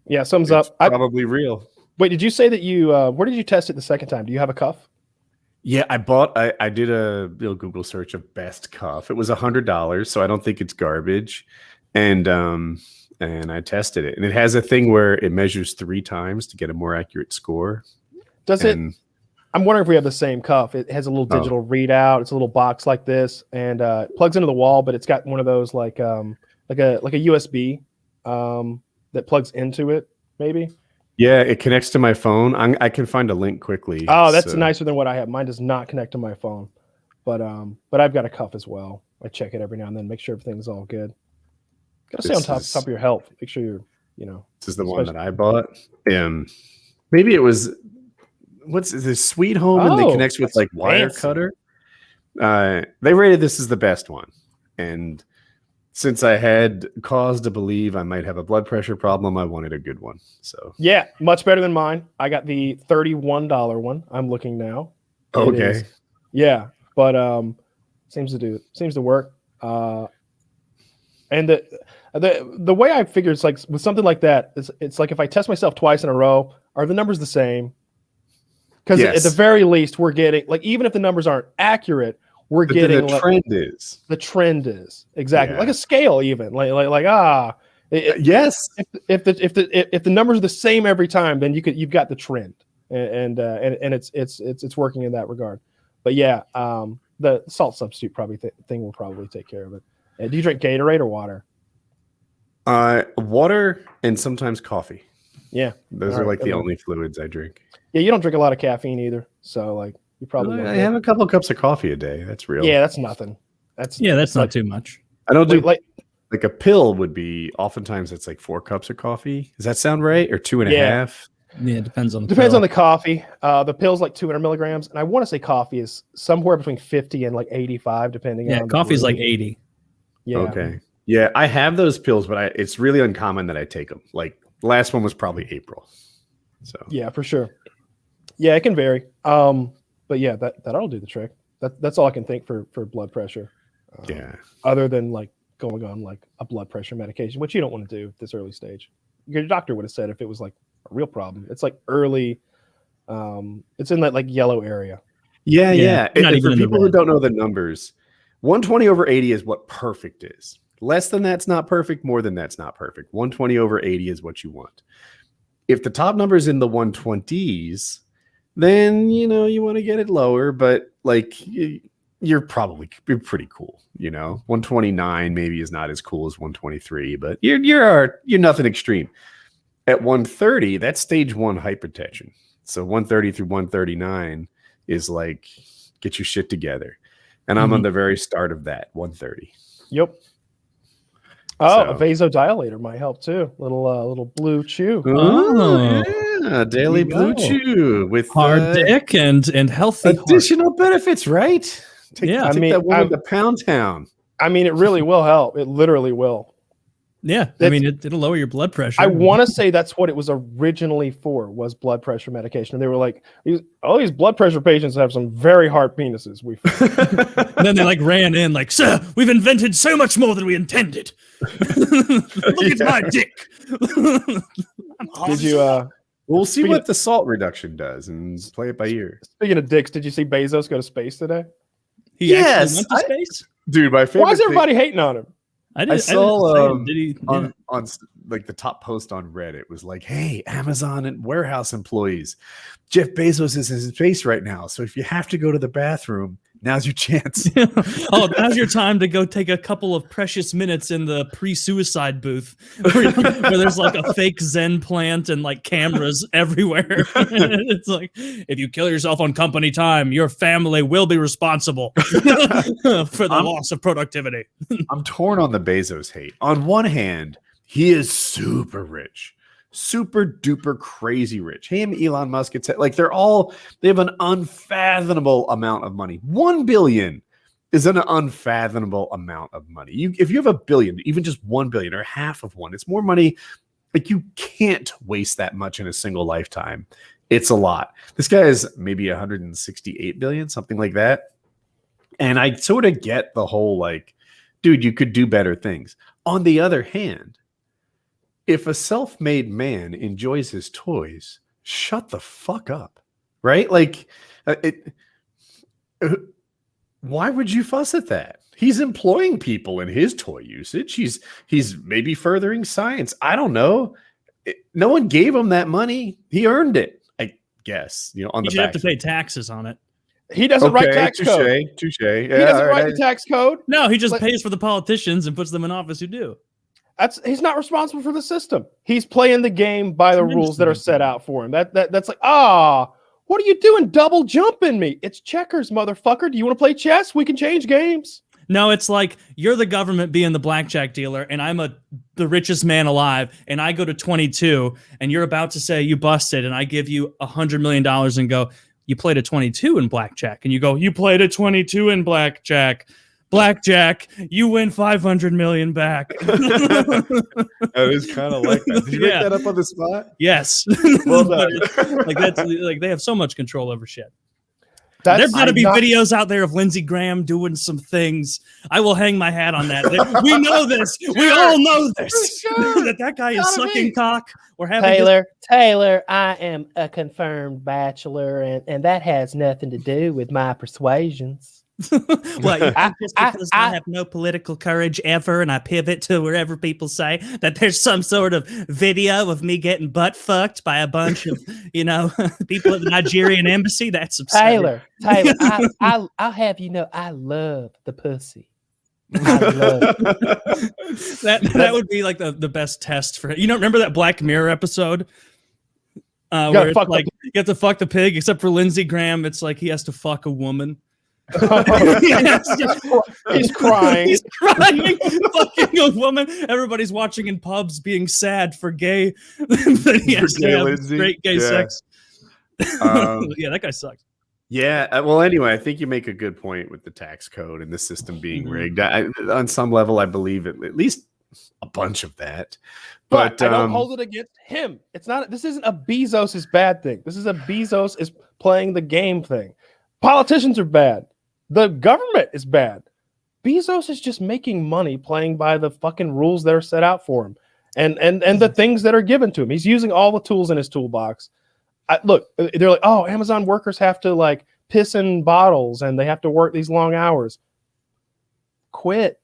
Yeah, sums up. Probably real. Wait, did you say that you? Where did you test it the second time? Do you have a cuff? Yeah, I did a little Google search of best cuff. It was $100, so I don't think it's garbage. And I tested it, and it has a thing where it measures 3 times to get a more accurate score. Does it? I'm wondering if we have the same cuff. It has a little digital readout. It's a little box like this, and it plugs into the wall, but it's got one of those like a USB that plugs into it, maybe. Yeah, it connects to my phone. I can find a link quickly. Oh, that's nicer than what I have. Mine does not connect to my phone, but I've got a cuff as well. I check it every now and then, make sure everything's all good. Got to stay on top of your health. Make sure you're, This is the one that I bought. Maybe it was what's this Sweet Home, and they connect with like wire cutter. They rated this as the best one, and since I had cause to believe I might have a blood pressure problem, I wanted a good one. So yeah, much better than mine. I got the $31 one. I'm looking now. Okay. Yeah, but seems to work. And the way I figure it's like with something like that, it's like if I test myself twice in a row, are the numbers the same? Because at the very least, we're getting like even if the numbers aren't accurate, we're getting the trend is. The trend is exactly Yeah. like a scale, even yes. If the numbers are the same every time, then you've got the trend, and it's working in that regard. But yeah, the salt substitute thing will probably take care of it. Do you drink Gatorade or water? Water and sometimes coffee. Yeah, those are like the only fluids I drink. Yeah, you don't drink a lot of caffeine either, so like you probably. I have a couple of cups of coffee a day. That's real. Yeah, that's nothing. That's not too much. I don't do like a pill would be. Oftentimes it's like 4 cups of coffee. Does that sound right? Or 2.5? Yeah, it depends on the coffee. The pill's like 200 milligrams, and I want to say coffee is somewhere between 50 and like 85, depending. Yeah, coffee's like 80. Yeah. Okay. Yeah, I have those pills, but it's really uncommon that I take them. Like the last one was probably April. So yeah, for sure. Yeah, it can vary. But yeah, that'll do the trick. That's all I can think for blood pressure. Yeah. Other than like going on like a blood pressure medication, which you don't want to do at this early stage. Your doctor would have said if it was like a real problem. It's like early. It's in that like yellow area. Yeah. And for people who don't know the numbers, 120 over 80 is what perfect is. Less than that's not perfect. More than that's not perfect. 120 over 80 is what you want. If the top number is in the 120s, then you want to get it lower. But like you're pretty cool. 129 maybe is not as cool as 123, but you're nothing extreme. At 130, that's stage 1 hypertension. So 130 through 139 is like get your shit together. And I'm on the very start of that, 130. Yep. Oh, a vasodilator might help too. Little blue chew. Oh, yeah, daily blue chew with hard dick and healthy additional benefits, right? Take that one to Pound Town. I mean, it really will help. It literally will. Yeah, I mean, it'll lower your blood pressure. I want to say that's what it was originally for, was blood pressure medication. And they were like, all these blood pressure patients have some very hard penises. And then they like ran in like, sir, we've invented so much more than we intended. Look at my dick. Did you? We'll see what the salt reduction does and play it by ear. Speaking of dicks, did you see Bezos go to space today? He actually went to space? Dude, my favorite. Why is everybody hating on him? I saw on like the top post on Reddit was like, "Hey, Amazon and warehouse employees, Jeff Bezos is in space right now, so if you have to go to the bathroom, now's your chance." Oh, now's your time to go take a couple of precious minutes in the pre-suicide booth where there's like a fake Zen plant and like cameras everywhere. It's like, if you kill yourself on company time, your family will be responsible for the loss of productivity. I'm torn on the Bezos hate. On one hand, he is super rich, super duper crazy rich. Him, Elon Musk, like they have an unfathomable amount of money. 1 billion is an unfathomable amount of money. If you have a billion, even just 1 billion or half of one, it's more money. Like you can't waste that much in a single lifetime. It's a lot. This guy is maybe 168 billion, something like that. And I sort of get the whole like, dude, you could do better things. On the other hand, if a self-made man enjoys his toys, shut the fuck up, right? Like, why would you fuss at that? He's employing people in his toy usage. He's maybe furthering science. I don't know. No one gave him that money. He earned it, I guess. On the back. You have to pay taxes on it. He doesn't write tax code. Touche. Yeah, he doesn't write the tax code. No, he just pays for the politicians and puts them in office who do. He's not responsible for the system. He's playing the game by the rules that are set out for him. That's like, what are you doing? Double jumping me. It's checkers, motherfucker. Do you want to play chess? We can change games. No, it's like you're the government being the blackjack dealer, and I'm the richest man alive, and I go to 22, and you're about to say you busted, and I give you $100 million and go, you played a 22 in blackjack, and you go, you played a 22 in blackjack. Blackjack, you win 500 million back. That is kind of like that. Did you make that up on the spot? Yes. Well done. like they have so much control over shit. There's got to be videos out there of Lindsey Graham doing some things. I will hang my hat on that. We know this. We all know this. Sure. that guy is sucking cock. We're having Taylor, I am a confirmed bachelor, and that has nothing to do with my persuasions. Well, because I have no political courage ever, and I pivot to wherever people say that there's some sort of video of me getting butt fucked by a bunch of, people at the Nigerian embassy. That's absurd. Taylor, I'll have you know, I love the pussy. I love that would be like the best test for it. Remember that Black Mirror episode? Where it's like you have to fuck the pig, except for Lindsey Graham, it's like he has to fuck a woman. He's crying. He's crying, fucking a woman. Everybody's watching in pubs, being sad for gay. That he has to have great gay sex. Yeah, that guy sucks. Yeah. Well, anyway, I think you make a good point with the tax code and the system being rigged. On some level, I believe at least a bunch of that. But I don't hold it against him. It's not. This isn't a Bezos is bad thing. This is a Bezos is playing the game thing. Politicians are bad. The government is bad. Bezos is just making money playing by the fucking rules that are set out for him, and the things that are given to him. He's using all the tools in his toolbox. Look, they're like, oh, Amazon workers have to like piss in bottles and they have to work these long hours. Quit.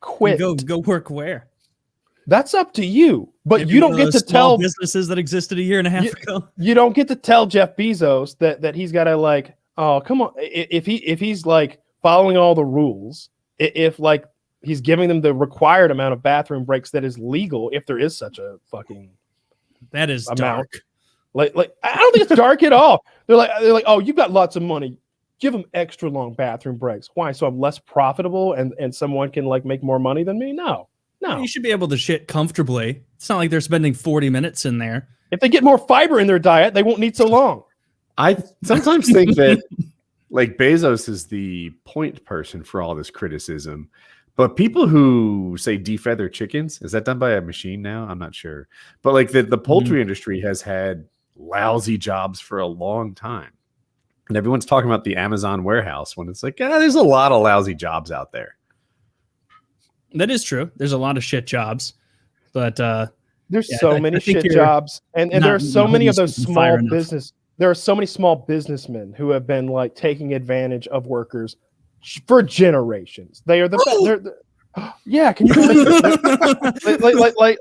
Go work where? That's up to you. But you don't get to tell businesses that existed a year and a half ago. You don't get to tell Jeff Bezos that he's got to like, oh, come on. If he's like following all the rules, if like he's giving them the required amount of bathroom breaks that is legal, if there is such a fucking that is amount. Dark. Like I don't think it's dark at all. They're like, oh, you've got lots of money. Give them extra long bathroom breaks. Why? So I'm less profitable and someone can like make more money than me? No. You should be able to shit comfortably. It's not like they're spending 40 minutes in there. If they get more fiber in their diet, they won't need so long. I sometimes think that like Bezos is the point person for all this criticism. But people who say defeather chickens, is that done by a machine now? I'm not sure. But like the poultry industry has had lousy jobs for a long time. And everyone's talking about the Amazon warehouse when it's like, there's a lot of lousy jobs out there. That is true. There's a lot of shit jobs, but there's so many shit jobs, and there are so many of those small business. There are so many small businessmen who have been like taking advantage of workers for generations. They are the Yeah, can you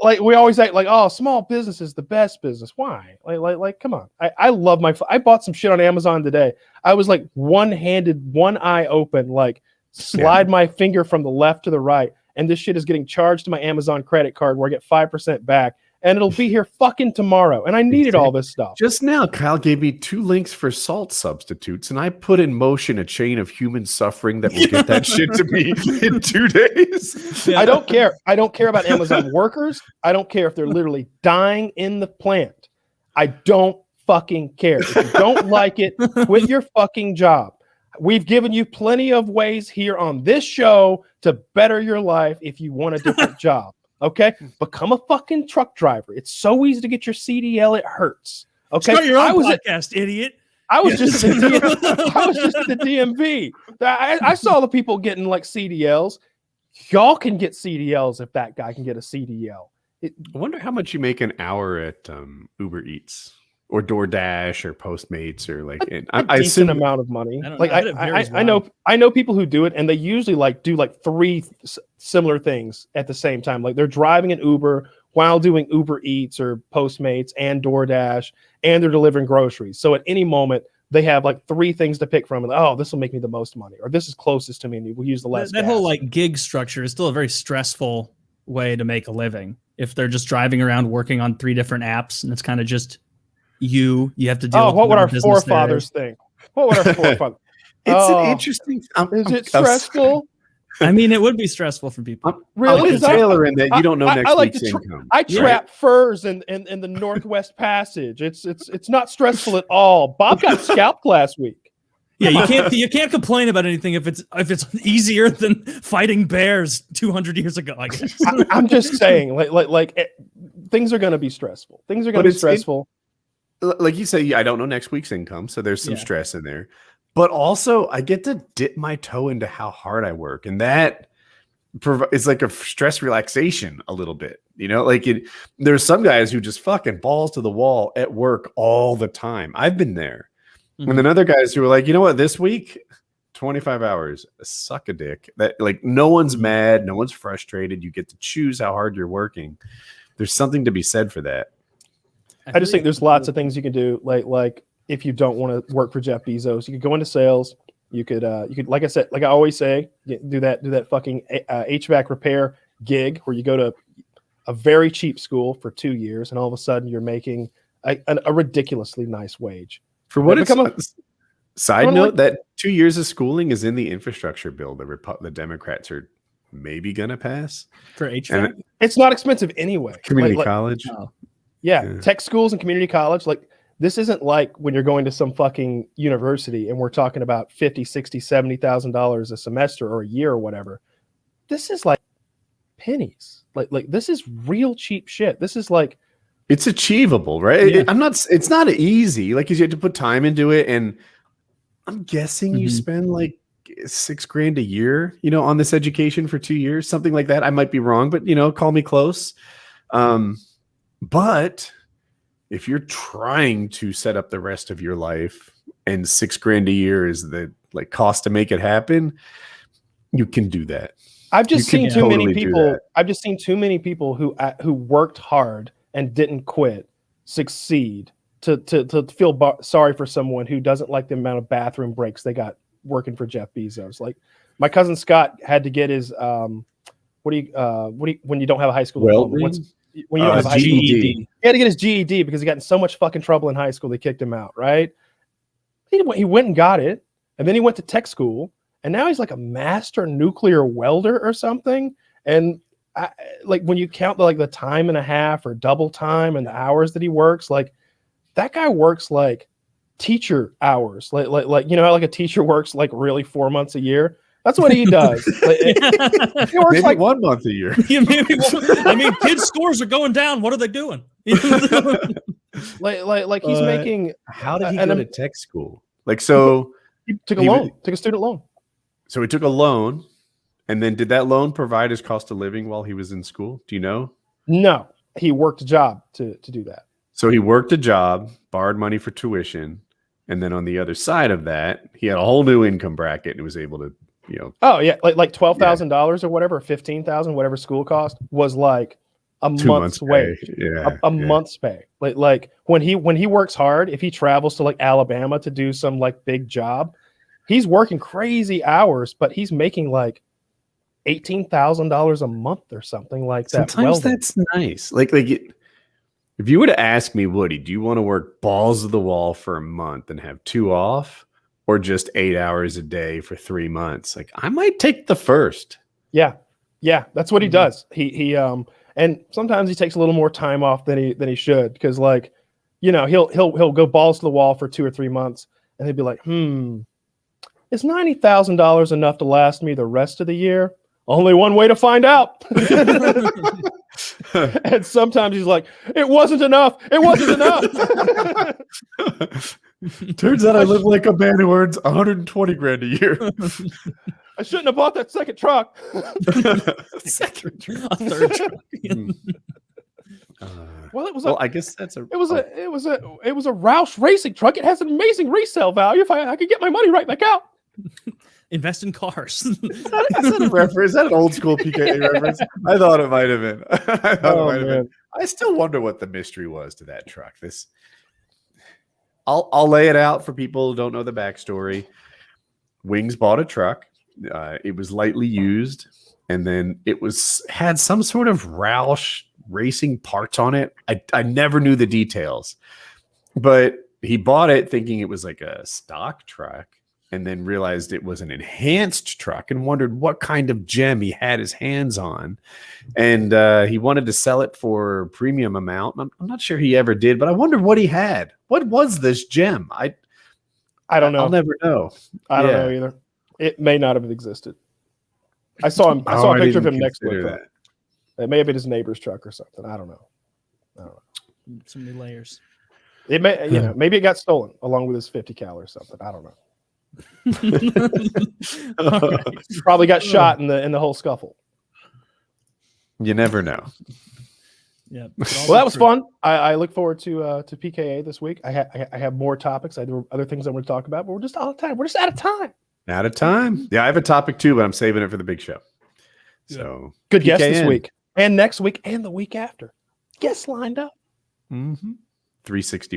like we always act like, oh, small business is the best business. Why? Like come on. I love I bought some shit on Amazon today. I was like one-handed, one eye open, like slide my finger from the left to the right, and this shit is getting charged to my Amazon credit card where I get 5% back. And it'll be here fucking tomorrow. And I needed all this stuff. Just now, Kyle gave me 2 links for salt substitutes, and I put in motion a chain of human suffering that will get that shit to me in 2 days. Yeah. I don't care. I don't care about Amazon workers. I don't care if they're literally dying in the plant. I don't fucking care. If you don't like it, quit your fucking job. We've given you plenty of ways here on this show to better your life if you want a different job. Okay, become a fucking truck driver. It's so easy to get your CDL. It hurts. Okay, start your own podcast, idiot. I was just at the DMV. I saw the people getting like CDLs. Y'all can get CDLs if that guy can get a CDL. I wonder how much you make an hour at Uber Eats or DoorDash or Postmates or like a decent amount of money. I know people who do it, and they usually do 3 similar things at the same time. Like they're driving an Uber while doing Uber Eats or Postmates and DoorDash, and they're delivering groceries. So at any moment they have like 3 things to pick from, and oh, this will make me the most money, or this is closest to me, and we'll use the less. That whole like gig structure is still a very stressful way to make a living. If they're just driving around working on 3 different apps, and it's kind of just you have to deal with what would our forefathers think? What would our forefathers? It's an interesting. Is it stressful? I mean, it would be stressful for people. Really, Taylor, in that you don't know next week's income. I trap furs in the Northwest Passage. It's not stressful at all. Bob got scalped last week. Yeah, you can't complain about anything if it's easier than fighting bears 200 years ago. I guess. I'm just saying, things are going to be stressful. Things are going to be stressful. Like you say, I don't know next week's income, so there's some stress in there. But also, I get to dip my toe into how hard I work, and that is like a stress relaxation a little bit. You know, there's some guys who just fucking balls to the wall at work all the time. I've been there. Mm-hmm. And then other guys who are like, you know what, this week, 25 hours, suck a dick. That no one's mad, no one's frustrated. You get to choose how hard you're working. There's something to be said for that. I just think there's lots of things you can do. Like if you don't want to work for Jeff Bezos, you could go into sales. You could, like I said, like I always say, do that fucking HVAC repair gig where you go to a very cheap school for 2 years, and all of a sudden you're making a ridiculously nice wage. For what it's side note, that 2 years of schooling is in the infrastructure bill the Democrats are maybe gonna pass for HVAC. And it's not expensive anyway. Community college. Oh. Yeah, tech schools and community college. Like this isn't like when you're going to some fucking university and we're talking about $50,000, $60,000, $70,000 a semester or a year or whatever. This is like pennies. Like this is real cheap shit. This is like it's achievable, right? Yeah. It's not easy. Like you have to put time into it, and I'm guessing you spend like $6,000 a year, on this education for 2 years, something like that. I might be wrong, but call me close. But if you're trying to set up the rest of your life and $6,000 a year is the cost to make it happen, you can do that. I've just seen too many people. I've just seen too many people who worked hard and didn't quit succeed to feel sorry for someone who doesn't like the amount of bathroom breaks they got working for Jeff Bezos. Like my cousin Scott had to get his when you don't have a high school diploma? When you have a GED. He had to get his GED because he got in so much fucking trouble in high school. They kicked him out, right? He went and got it, and then he went to tech school, and now he's like a master nuclear welder or something. And when you count the time and a half or double time and the hours that he works, that guy works like teacher hours. Like how a teacher works really 4 months a year. That's what he does. He works maybe 1 month a year. Yeah, maybe I mean, kids' scores are going down. What are they doing? He's making. How did he go to tech school? So he took a student loan. So he took a loan, and then did that loan provide his cost of living while he was in school? Do you know? No, he worked a job to do that. So he worked a job, borrowed money for tuition, and then on the other side of that, he had a whole new income bracket and was able to Oh yeah, like $12,000 or whatever, 15,000, whatever school cost was like a 2 month's wage. Yeah, a month's pay. Like when he works hard, if he travels to like Alabama to do some like big job, he's working crazy hours, but he's making like $18,000 a month or something like that. Sometimes that's nice. If you were to ask me, Woody, do you want to work balls to the wall for a month and have 2 off, or just 8 hours a day for 3 months? Like, I might take the first. Yeah, that's what he does. He and sometimes he takes a little more time off than he should, because like, he'll go balls to the wall for 2 or 3 months, and he'll be like, is $90,000 enough to last me the rest of the year? Only one way to find out. And sometimes he's like, it wasn't enough. It wasn't enough. Turns out I live like a man who earns 120 grand a year. I shouldn't have bought that second truck. Second truck. A third truck. Well, I guess that's it was a Roush racing truck. It has an amazing resale value. If I could get my money right back out. Invest in cars. Is that a reference? Is that an old school PKA reference? I thought it might have been. I still wonder what the mystery was to that truck. I'll lay it out for people who don't know the backstory. Wings bought a truck. It was lightly used, and then it had some sort of Roush racing parts on it. I never knew the details, but he bought it thinking it was like a stock truck, and then realized it was an enhanced truck and wondered what kind of gem he had his hands on. And he wanted to sell it for a premium amount. I'm not sure he ever did, but I wonder what he had. What was this gem? I don't know. I'll never know. I don't know either. It may not have existed. I saw a picture of him next to it. It may have been his neighbor's truck or something. I don't know. Some new layers. It may, maybe it got stolen along with his 50 cal or something. I don't know. Probably got shot in the whole scuffle. You never know. Yeah. Well, that was fun. I look forward to PKA this week. I have more topics. There were other things I want to talk about, but we're just out of time. We're just out of time. Out of time. Yeah, I have a topic too, but I'm saving it for the big show. So good guest this week and next week and the week after. Guests lined up. 360.